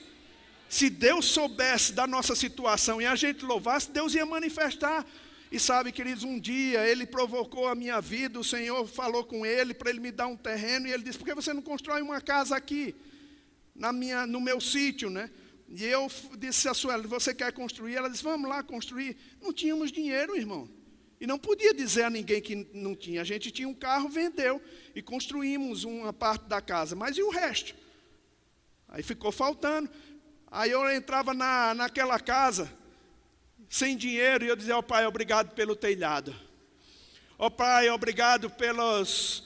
Se Deus soubesse da nossa situação e a gente louvasse, Deus ia manifestar. E sabe, queridos, um dia ele provocou a minha vida, o Senhor falou com ele para ele me dar um terreno, e ele disse, por que você não constrói uma casa aqui, no meu sítio, né? E eu disse a Sueli, você quer construir? Ela disse, vamos lá construir. Não tínhamos dinheiro, irmão. E não podia dizer a ninguém que não tinha. A gente tinha um carro, vendeu e construímos uma parte da casa. Mas e o resto? Aí ficou faltando. Aí eu entrava naquela casa, sem dinheiro, e eu dizia, ó pai, obrigado pelo telhado. Ó pai, obrigado pelos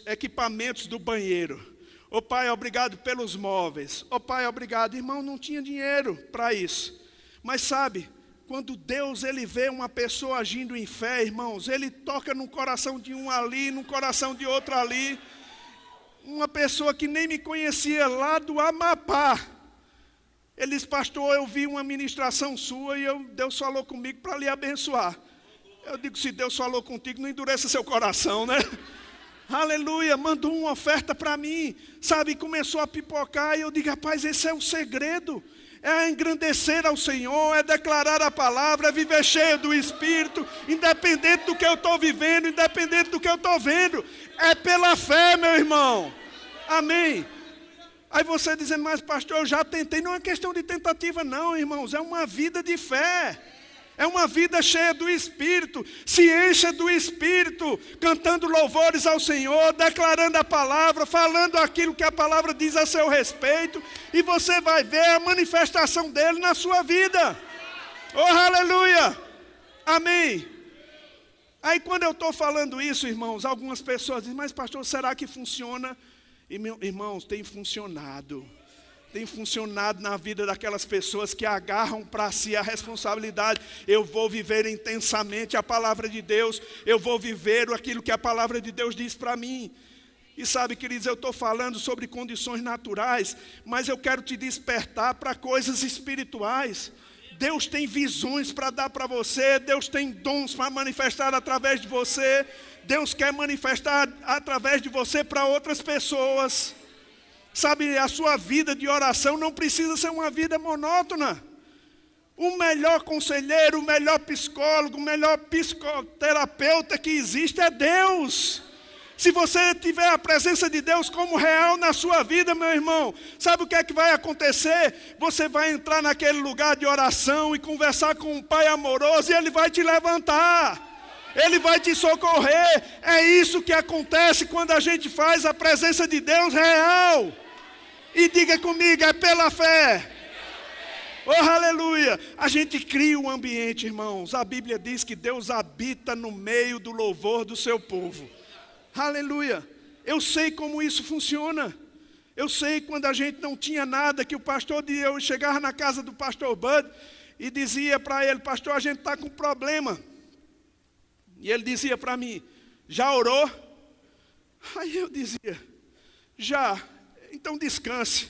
equipamentos do banheiro. Ó pai, obrigado pelos móveis. Ó pai, obrigado. Irmão, não tinha dinheiro para isso. Mas sabe, quando Deus ele vê uma pessoa agindo em fé, irmãos, ele toca no coração de um ali, no coração de outro ali. Uma pessoa que nem me conhecia lá do Amapá. Ele disse, pastor, eu vi uma ministração sua e Deus falou comigo para lhe abençoar. Eu digo, se Deus falou contigo, não endureça seu coração, né? Aleluia, mandou uma oferta para mim, sabe, começou a pipocar, e eu digo, rapaz, esse é o segredo. É engrandecer ao Senhor, é declarar a palavra, é viver cheio do Espírito, independente do que eu estou vivendo, independente do que eu estou vendo. É pela fé, meu irmão. Amém. Aí você dizendo, mas pastor, eu já tentei. Não é questão de tentativa não, irmãos. É uma vida de fé. É uma vida cheia do Espírito. Se encha do Espírito, cantando louvores ao Senhor, declarando a palavra, falando aquilo que a palavra diz a seu respeito, e você vai ver a manifestação dele na sua vida. Oh, aleluia! Amém! Aí quando eu estou falando isso, irmãos, algumas pessoas dizem, mas pastor, será que funciona? E, irmãos, tem funcionado. Tem funcionado na vida daquelas pessoas que agarram para si a responsabilidade. Eu vou viver intensamente a palavra de Deus. Eu vou viver aquilo que a palavra de Deus diz para mim. E sabe, queridos, eu estou falando sobre condições naturais, mas eu quero te despertar para coisas espirituais. Deus tem visões para dar para você. Deus tem dons para manifestar através de você. Deus quer manifestar através de você para outras pessoas. Sabe, a sua vida de oração não precisa ser uma vida monótona. O melhor conselheiro, o melhor psicólogo, o melhor psicoterapeuta que existe é Deus. Se você tiver a presença de Deus como real na sua vida, meu irmão, sabe o que é que vai acontecer? Você vai entrar naquele lugar de oração e conversar com um Pai amoroso, e Ele vai te levantar. Ele vai te socorrer. É isso que acontece quando a gente faz a presença de Deus real. E diga comigo, é pela fé. Oh, aleluia. A gente cria um ambiente, irmãos. A Bíblia diz que Deus habita no meio do louvor do seu povo. Aleluia. Eu sei como isso funciona. Eu sei quando a gente não tinha nada, que o pastor, eu chegava na casa do pastor Bud e dizia para ele, pastor, a gente está com problema. E ele dizia para mim, já orou? Aí eu dizia, já, então descanse.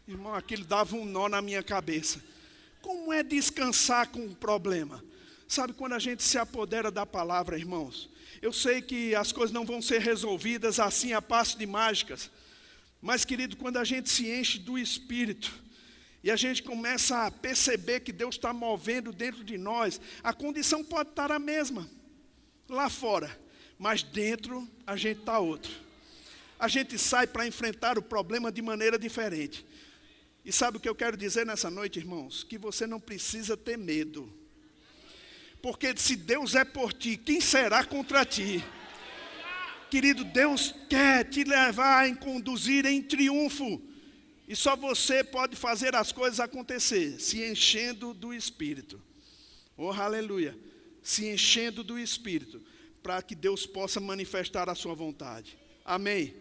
Irmão, aquilo dava um nó na minha cabeça. Como é descansar com um problema? Sabe, quando a gente se apodera da palavra, irmãos, eu sei que as coisas não vão ser resolvidas assim a passo de mágicas. Mas, querido, quando a gente se enche do Espírito e a gente começa a perceber que Deus está movendo dentro de nós, a condição pode estar a mesma, lá fora, mas dentro a gente está outro. A gente sai para enfrentar o problema de maneira diferente. E sabe o que eu quero dizer nessa noite, irmãos? Que você não precisa ter medo. Porque se Deus é por ti, quem será contra ti? Querido, Deus quer te levar e conduzir em triunfo. E só você pode fazer as coisas acontecer, se enchendo do Espírito. Oh, aleluia. Se enchendo do Espírito, para que Deus possa manifestar a sua vontade. Amém.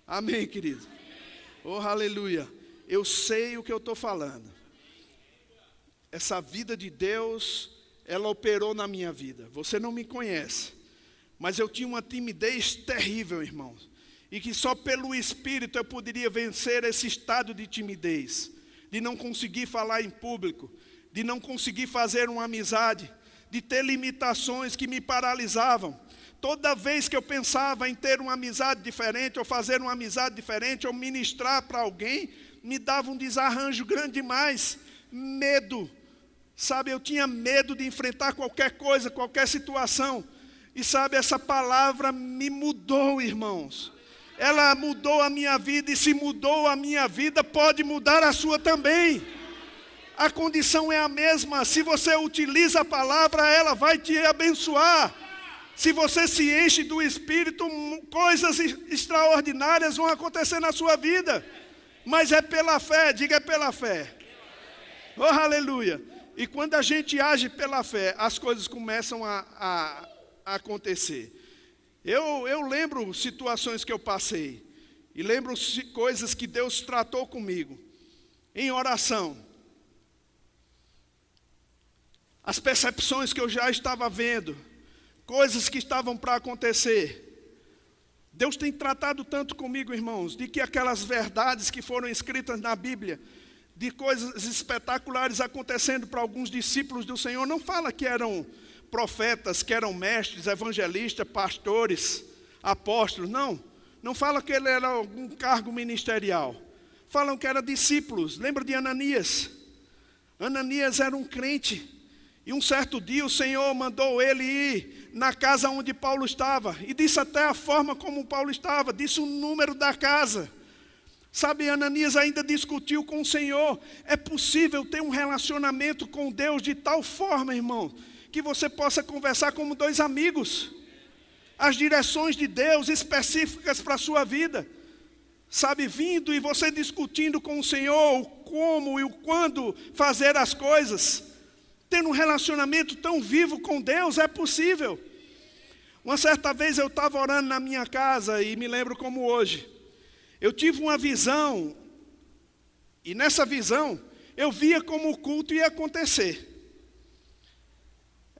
Amém, querido. Oh, aleluia. Eu sei o que eu estou falando. Essa vida de Deus, ela operou na minha vida. Você não me conhece, mas eu tinha uma timidez terrível, irmãos. E que só pelo Espírito eu poderia vencer esse estado de timidez. De não conseguir falar em público. De não conseguir fazer uma amizade. De ter limitações que me paralisavam. Toda vez que eu pensava em ter uma amizade diferente, ou fazer uma amizade diferente, ou ministrar para alguém, me dava um desarranjo grande demais. Medo. Sabe, eu tinha medo de enfrentar qualquer coisa, qualquer situação. E sabe, essa palavra me mudou, irmãos. Ela mudou a minha vida, e se mudou a minha vida, pode mudar a sua também. A condição é a mesma. Se você utiliza a palavra, ela vai te abençoar. Se você se enche do Espírito, coisas extraordinárias vão acontecer na sua vida. Mas é pela fé, diga, é pela fé. Oh, aleluia. E quando a gente age pela fé, as coisas começam a acontecer. Eu lembro situações que eu passei. E lembro coisas que Deus tratou comigo. Em oração. As percepções que eu já estava vendo. Coisas que estavam para acontecer. Deus tem tratado tanto comigo, irmãos, de que aquelas verdades que foram escritas na Bíblia, de coisas espetaculares acontecendo para alguns discípulos do Senhor, não fala que eram profetas, que eram mestres, evangelistas, pastores, apóstolos, não fala que ele era algum cargo ministerial, falam que eram discípulos. Lembra de Ananias? Ananias era um crente, e um certo dia o Senhor mandou ele ir na casa onde Paulo estava, e disse até a forma como Paulo estava, disse o número da casa. Sabe, Ananias ainda discutiu com o Senhor. É possível ter um relacionamento com Deus de tal forma, irmão, que você possa conversar como dois amigos. As direções de Deus específicas para a sua vida. Sabe, vindo e você discutindo com o Senhor o como e o quando fazer as coisas. Ter um relacionamento tão vivo com Deus é possível. Uma certa vez eu estava orando na minha casa e me lembro como hoje. Eu tive uma visão, e nessa visão, eu via como o culto ia acontecer.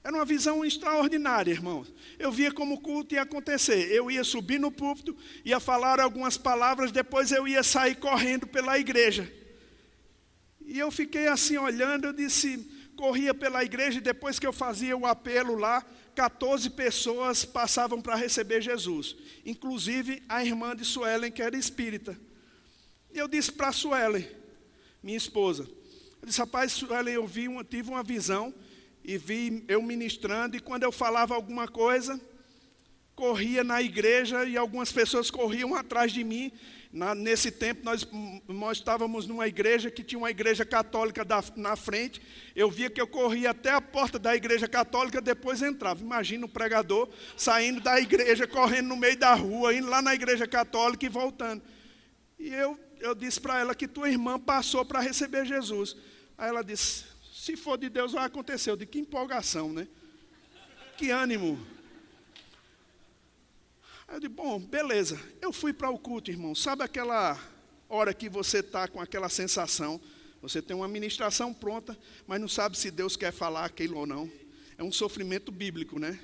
Era uma visão extraordinária, irmãos. Eu via como o culto ia acontecer. Eu ia subir no púlpito, ia falar algumas palavras, depois eu ia sair correndo pela igreja. E eu fiquei assim olhando, eu disse, corria pela igreja, e depois que eu fazia o apelo lá, 14 pessoas passavam para receber Jesus, inclusive a irmã de Suelen, que era espírita. E eu disse para Suelen, minha esposa, eu disse, rapaz, Suelen, eu tive uma visão, e vi eu ministrando, e quando eu falava alguma coisa, corria na igreja, e algumas pessoas corriam atrás de mim. Nesse tempo, nós estávamos numa igreja que tinha uma igreja católica na frente. Eu via que eu corria até a porta da igreja católica, depois entrava. Imagina o pregador saindo da igreja, correndo no meio da rua, indo lá na igreja católica e voltando. E eu disse para ela que tua irmã passou para receber Jesus. Aí ela disse, se for de Deus vai acontecer. Eu disse, que empolgação, né? Que ânimo. Eu disse, bom, beleza. Eu fui para o culto, irmão. Sabe aquela hora que você está com aquela sensação? Você tem uma ministração pronta, mas não sabe se Deus quer falar aquilo ou não. É um sofrimento bíblico, né?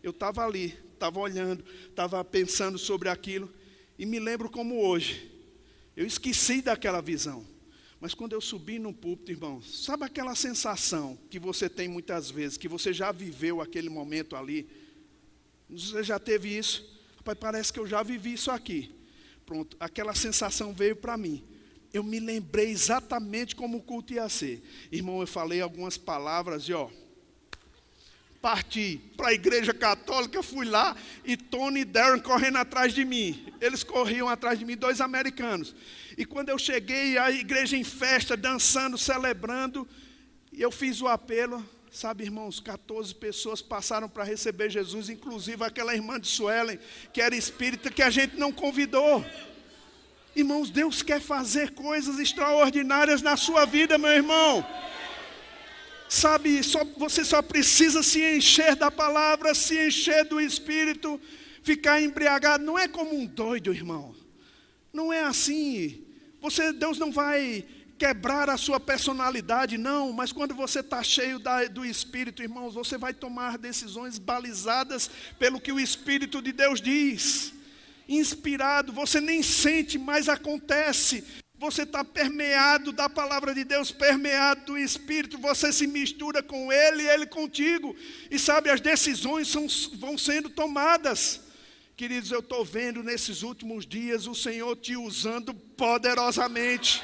Eu estava ali, estava olhando, estava pensando sobre aquilo, e me lembro como hoje, eu esqueci daquela visão. Mas quando eu subi no púlpito, irmãos, sabe aquela sensação que você tem muitas vezes, que você já viveu aquele momento ali? Você já teve isso? Rapaz, parece que eu já vivi isso aqui. Pronto, aquela sensação veio para mim. Eu me lembrei exatamente como o culto ia ser. Irmão, eu falei algumas palavras e parti para a igreja católica, fui lá e Tony e Darren correndo atrás de mim. Eles corriam atrás de mim, 2 americanos. E quando eu cheguei, a igreja em festa, dançando, celebrando, e eu fiz o apelo. Sabe, irmãos, 14 pessoas passaram para receber Jesus, inclusive aquela irmã de Suelen, que era espírita, que a gente não convidou. Irmãos, Deus quer fazer coisas extraordinárias na sua vida, meu irmão. Sabe, você só precisa se encher da palavra, se encher do Espírito, ficar embriagado. Não é como um doido, irmão. Não é assim. Deus não vai quebrar a sua personalidade, não. Mas quando você está cheio do Espírito, irmãos, você vai tomar decisões balizadas pelo que o Espírito de Deus diz. Inspirado, você nem sente, mas acontece. Você está permeado da palavra de Deus, permeado do Espírito, você se mistura com Ele e Ele contigo. E sabe, as decisões vão sendo tomadas. Queridos, eu estou vendo nesses últimos dias o Senhor te usando poderosamente.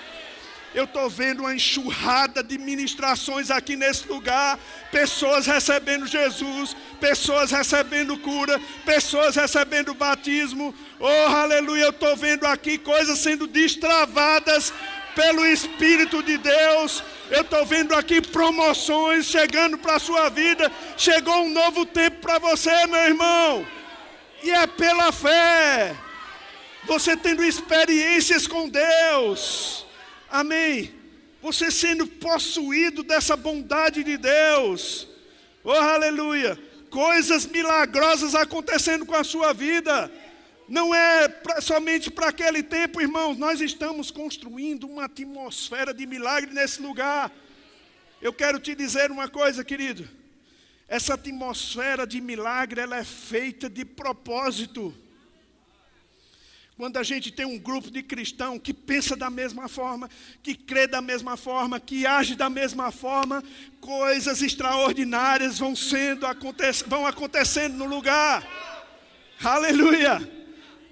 Eu estou vendo uma enxurrada de ministrações aqui nesse lugar. Pessoas recebendo Jesus, pessoas recebendo cura, pessoas recebendo batismo. Oh, aleluia, eu estou vendo aqui coisas sendo destravadas pelo Espírito de Deus. Eu estou vendo aqui promoções chegando para a sua vida. Chegou um novo tempo para você, meu irmão. E é pela fé. Você tendo experiências com Deus. Amém. Você sendo possuído dessa bondade de Deus. Oh, aleluia. Coisas milagrosas acontecendo com a sua vida. Não é somente para aquele tempo, irmãos. Nós estamos construindo uma atmosfera de milagre nesse lugar. Eu quero te dizer uma coisa, querido. Essa atmosfera de milagre, ela é feita de propósito. Quando a gente tem um grupo de cristãos que pensa da mesma forma, que crê da mesma forma, que age da mesma forma, coisas extraordinárias vão acontecendo no lugar. Aleluia!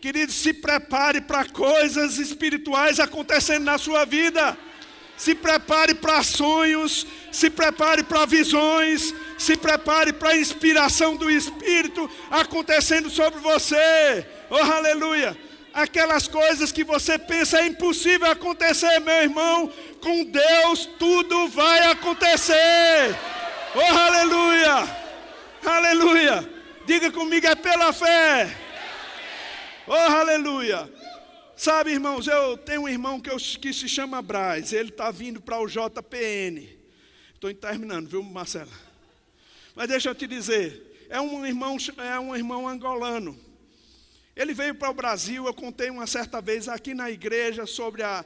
Querido, se prepare para coisas espirituais acontecendo na sua vida. Se prepare para sonhos, se prepare para visões, se prepare para a inspiração do Espírito acontecendo sobre você. Oh, aleluia! Aquelas coisas que você pensa é impossível acontecer, meu irmão, com Deus tudo vai acontecer. Oh, aleluia! Aleluia! Diga comigo, é pela fé. Oh, aleluia! Sabe, irmãos, eu tenho um irmão que se chama Braz. Ele está vindo para o JPN. Estou terminando, viu, Marcela? Mas deixa eu te dizer, é um irmão angolano. Ele veio para o Brasil. Eu contei uma certa vez aqui na igreja sobre a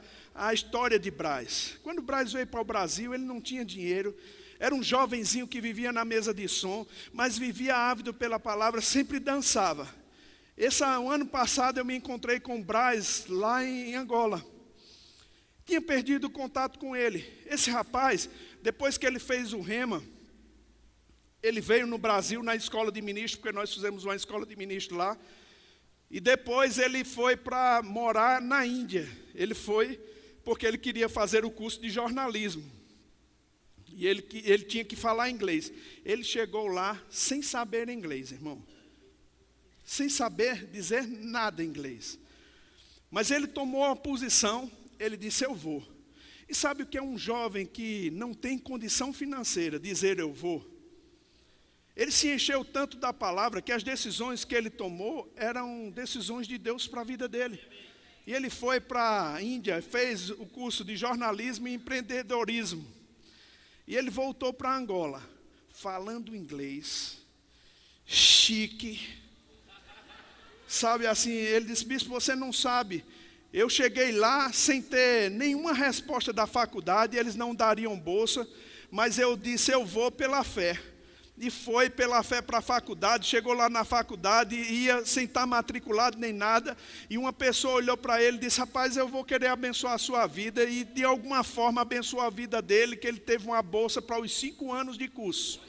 história de Braz. Quando Braz veio para o Brasil, ele não tinha dinheiro. Era um jovenzinho que vivia na mesa de som, mas vivia ávido pela palavra, sempre dançava. O ano passado eu me encontrei com Braz lá em Angola. Tinha perdido o contato com ele. Esse rapaz, depois que ele fez o Rema, ele veio no Brasil na escola de ministro, porque nós fizemos uma escola de ministro lá. E depois ele foi para morar na Índia. Ele foi porque ele queria fazer o curso de jornalismo. E ele tinha que falar inglês. Ele chegou lá sem saber inglês, irmão. Sem saber dizer nada em inglês. Mas ele tomou a posição, ele disse, eu vou. E sabe o que é um jovem que não tem condição financeira dizer eu vou? Ele se encheu tanto da palavra que as decisões que ele tomou eram decisões de Deus para a vida dele. E ele foi para a Índia, fez o curso de jornalismo e empreendedorismo. E ele voltou para Angola, falando inglês, chique. Sabe assim, ele disse, bispo, você não sabe. Eu cheguei lá sem ter nenhuma resposta da faculdade, eles não dariam bolsa, mas eu disse, eu vou pela fé. e foi pela fé para a faculdade. Chegou lá na faculdade, ia sem estar matriculado nem nada, e uma pessoa olhou para ele e disse: rapaz, eu vou querer abençoar a sua vida, e de alguma forma abençoou a vida dele, que ele teve uma bolsa para os 5 anos de curso.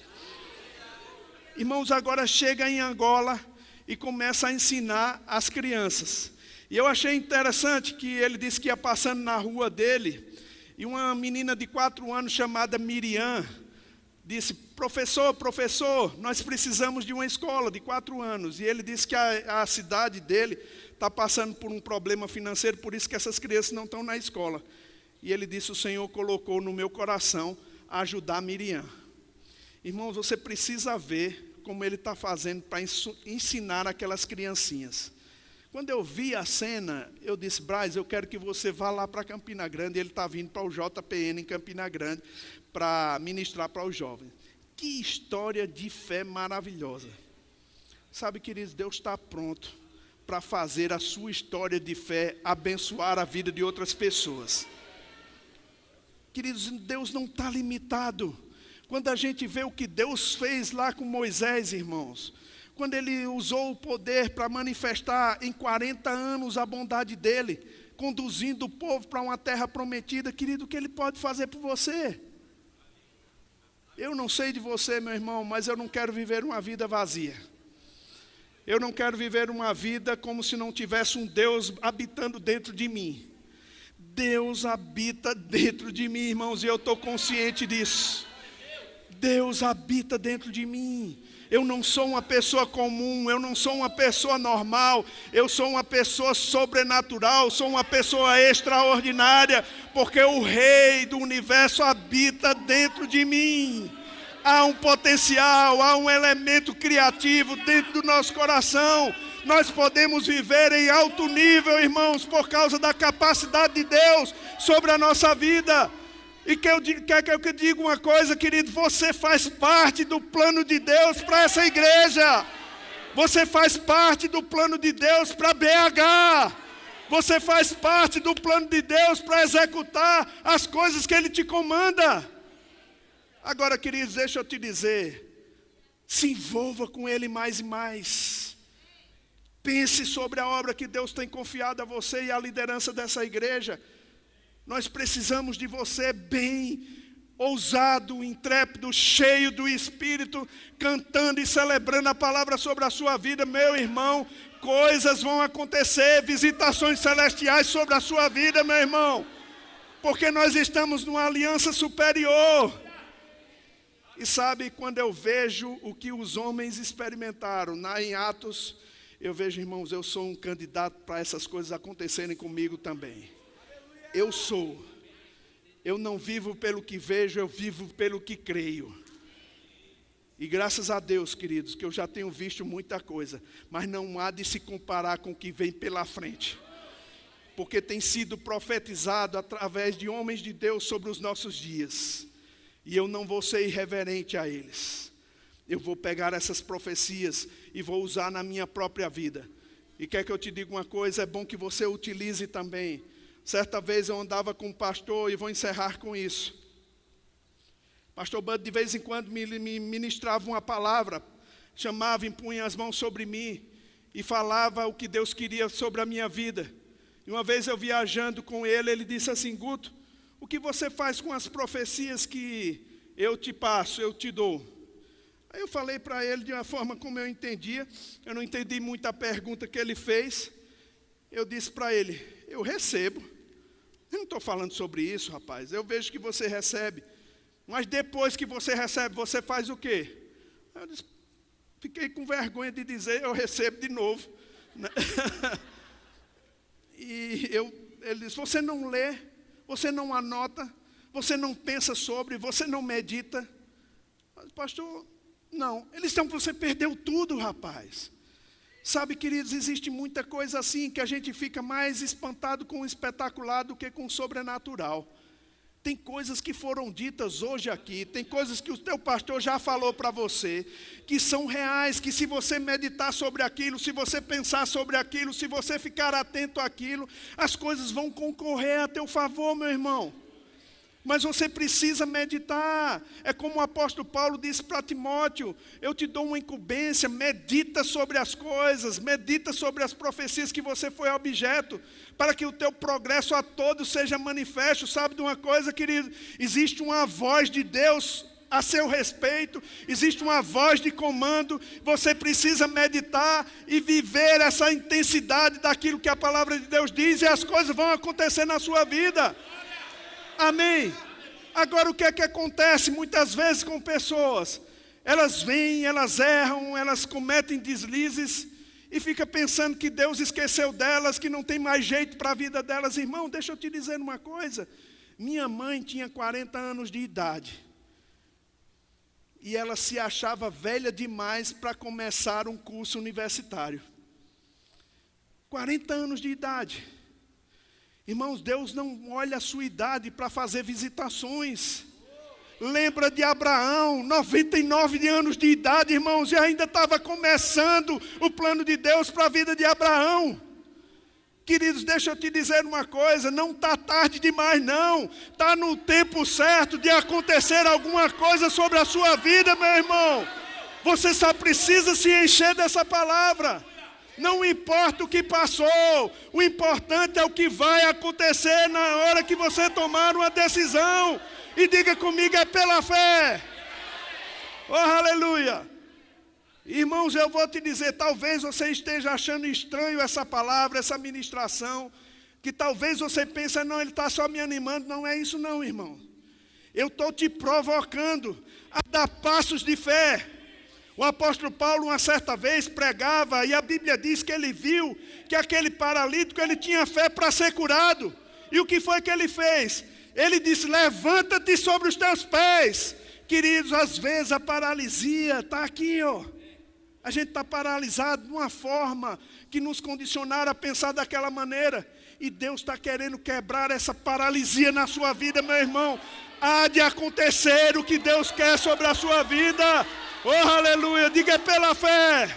Irmãos, agora chega em Angola e começa a ensinar as crianças. E eu achei interessante que ele disse que ia passando na rua dele, e uma menina de 4 anos chamada Miriam disse: professor, nós precisamos de uma escola de 4 anos. E ele disse que a cidade dele está passando por um problema financeiro, por isso que essas crianças não estão na escola. E ele disse: o Senhor colocou no meu coração ajudar Miriam. Irmãos, você precisa ver como ele está fazendo para ensinar aquelas criancinhas. Quando eu vi a cena, eu disse: Braz, eu quero que você vá lá para Campina Grande. Ele está vindo para o JPN em Campina Grande para ministrar para os jovens. Que história de fé maravilhosa. Sabe, queridos, Deus está pronto para fazer a sua história de fé abençoar a vida de outras pessoas. Queridos, Deus não está limitado. Quando a gente vê o que Deus fez lá com Moisés, irmãos, quando ele usou o poder para manifestar em 40 anos a bondade dele, conduzindo o povo para uma terra prometida, querido, o que ele pode fazer por você? Eu não sei de você, meu irmão, mas eu não quero viver uma vida vazia. Eu não quero viver uma vida como se não tivesse um Deus habitando dentro de mim. Deus habita dentro de mim, irmãos, e eu estou consciente disso. Deus habita dentro de mim. Eu não sou uma pessoa comum, eu não sou uma pessoa normal, eu sou uma pessoa sobrenatural, sou uma pessoa extraordinária, porque o Rei do Universo habita dentro de mim. Há um potencial, há um elemento criativo dentro do nosso coração. Nós podemos viver em alto nível, irmãos, por causa da capacidade de Deus sobre a nossa vida. E quer que eu diga uma coisa, querido? Você faz parte do plano de Deus para essa igreja. Você faz parte do plano de Deus para BH. Você faz parte do plano de Deus para executar as coisas que Ele te comanda. Agora, queridos, deixa eu te dizer, se envolva com Ele mais e mais. Pense sobre a obra que Deus tem confiado a você e a liderança dessa igreja. Nós precisamos de você bem ousado, intrépido, cheio do Espírito, cantando e celebrando a palavra sobre a sua vida. Meu irmão, coisas vão acontecer, visitações celestiais sobre a sua vida, meu irmão, porque nós estamos numa aliança superior. E sabe, quando eu vejo o que os homens experimentaram em Atos, eu vejo, irmãos, eu sou um candidato para essas coisas acontecerem comigo também. Eu não vivo pelo que vejo, eu vivo pelo que creio. E graças a Deus, queridos, que eu já tenho visto muita coisa, mas não há de se comparar com o que vem pela frente. Porque tem sido profetizado através de homens de Deus sobre os nossos dias. E eu não vou ser irreverente a eles. Eu vou pegar essas profecias e vou usar na minha própria vida. E quer que eu te diga uma coisa? É bom que você utilize também. Certa vez eu andava com um pastor, e vou encerrar com isso. Pastor Bud de vez em quando me ministrava uma palavra, chamava, impunha as mãos sobre mim e falava o que Deus queria sobre a minha vida. E uma vez eu viajando com ele, ele disse assim: Guto, o que você faz com as profecias que eu te passo, eu te dou? Aí eu falei para ele de uma forma como eu entendia, eu não entendi muito a pergunta que ele fez. Eu disse para ele: eu recebo. Eu não estou falando sobre isso, rapaz. Eu vejo que você recebe. Mas depois que você recebe, você faz o quê? Eu disse, fiquei com vergonha de dizer, eu recebo de novo. E ele disse, você não lê, você não anota, você não pensa sobre, você não medita. Mas, pastor, não. Eles estão, você perdeu tudo, rapaz. Sabe, queridos, existe muita coisa assim que a gente fica mais espantado com o espetacular do que com o sobrenatural. Tem coisas que foram ditas hoje aqui, tem coisas que o teu pastor já falou para você, que são reais, que se você meditar sobre aquilo, se você pensar sobre aquilo, se você ficar atento àquilo, as coisas vão concorrer a teu favor, meu irmão. Mas você precisa meditar. É como o apóstolo Paulo disse para Timóteo: eu te dou uma incumbência, medita sobre as coisas, medita sobre as profecias que você foi objeto, para que o teu progresso a todos seja manifesto. Sabe de uma coisa, querido? Existe uma voz de Deus a seu respeito, existe uma voz de comando. Você precisa meditar e viver essa intensidade daquilo que a palavra de Deus diz, e as coisas vão acontecer na sua vida. Amém? Agora, o que é que acontece muitas vezes com pessoas? Elas vêm, elas erram, elas cometem deslizes e fica pensando que Deus esqueceu delas, que não tem mais jeito para a vida delas. Irmão, deixa eu te dizer uma coisa. Minha mãe tinha 40 anos de idade e ela se achava velha demais para começar um curso universitário. 40 anos de idade. Irmãos, Deus não olha a sua idade para fazer visitações. Lembra de Abraão, 99 anos de idade, irmãos, e ainda estava começando o plano de Deus para a vida de Abraão. Queridos, deixa eu te dizer uma coisa, não está tarde demais não. Está no tempo certo de acontecer alguma coisa sobre a sua vida, meu irmão. Você só precisa se encher dessa palavra. Não importa o que passou, o importante é o que vai acontecer na hora que você tomar uma decisão. E diga comigo, é pela fé. Oh, aleluia. Irmãos, eu vou te dizer, talvez você esteja achando estranho essa palavra, essa ministração, que talvez você pense, não, ele está só me animando. Não é isso não, irmão. Eu estou te provocando a dar passos de fé. O apóstolo Paulo, uma certa vez, pregava, e a Bíblia diz que ele viu que aquele paralítico, ele tinha fé para ser curado. E o que foi que ele fez? Ele disse, levanta-te sobre os teus pés. Queridos, às vezes a paralisia está aqui, ó. A gente está paralisado de uma forma que nos condicionaram a pensar daquela maneira. E Deus está querendo quebrar essa paralisia na sua vida, meu irmão. Há de acontecer o que Deus quer sobre a sua vida. Oh, aleluia, diga pela fé.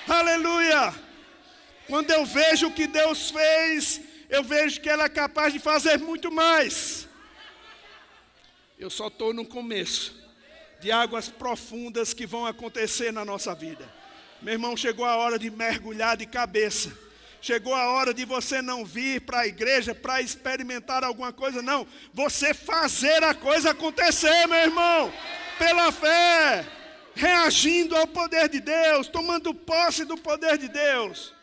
Aleluia. Quando eu vejo o que Deus fez, eu vejo que Ele é capaz de fazer muito mais. Eu só estou no começo de águas profundas que vão acontecer na nossa vida. Meu irmão, chegou a hora de mergulhar de cabeça. Chegou a hora de você não vir para a igreja para experimentar alguma coisa, não. Você fazer a coisa acontecer, meu irmão. Pela fé. Reagindo ao poder de Deus, tomando posse do poder de Deus.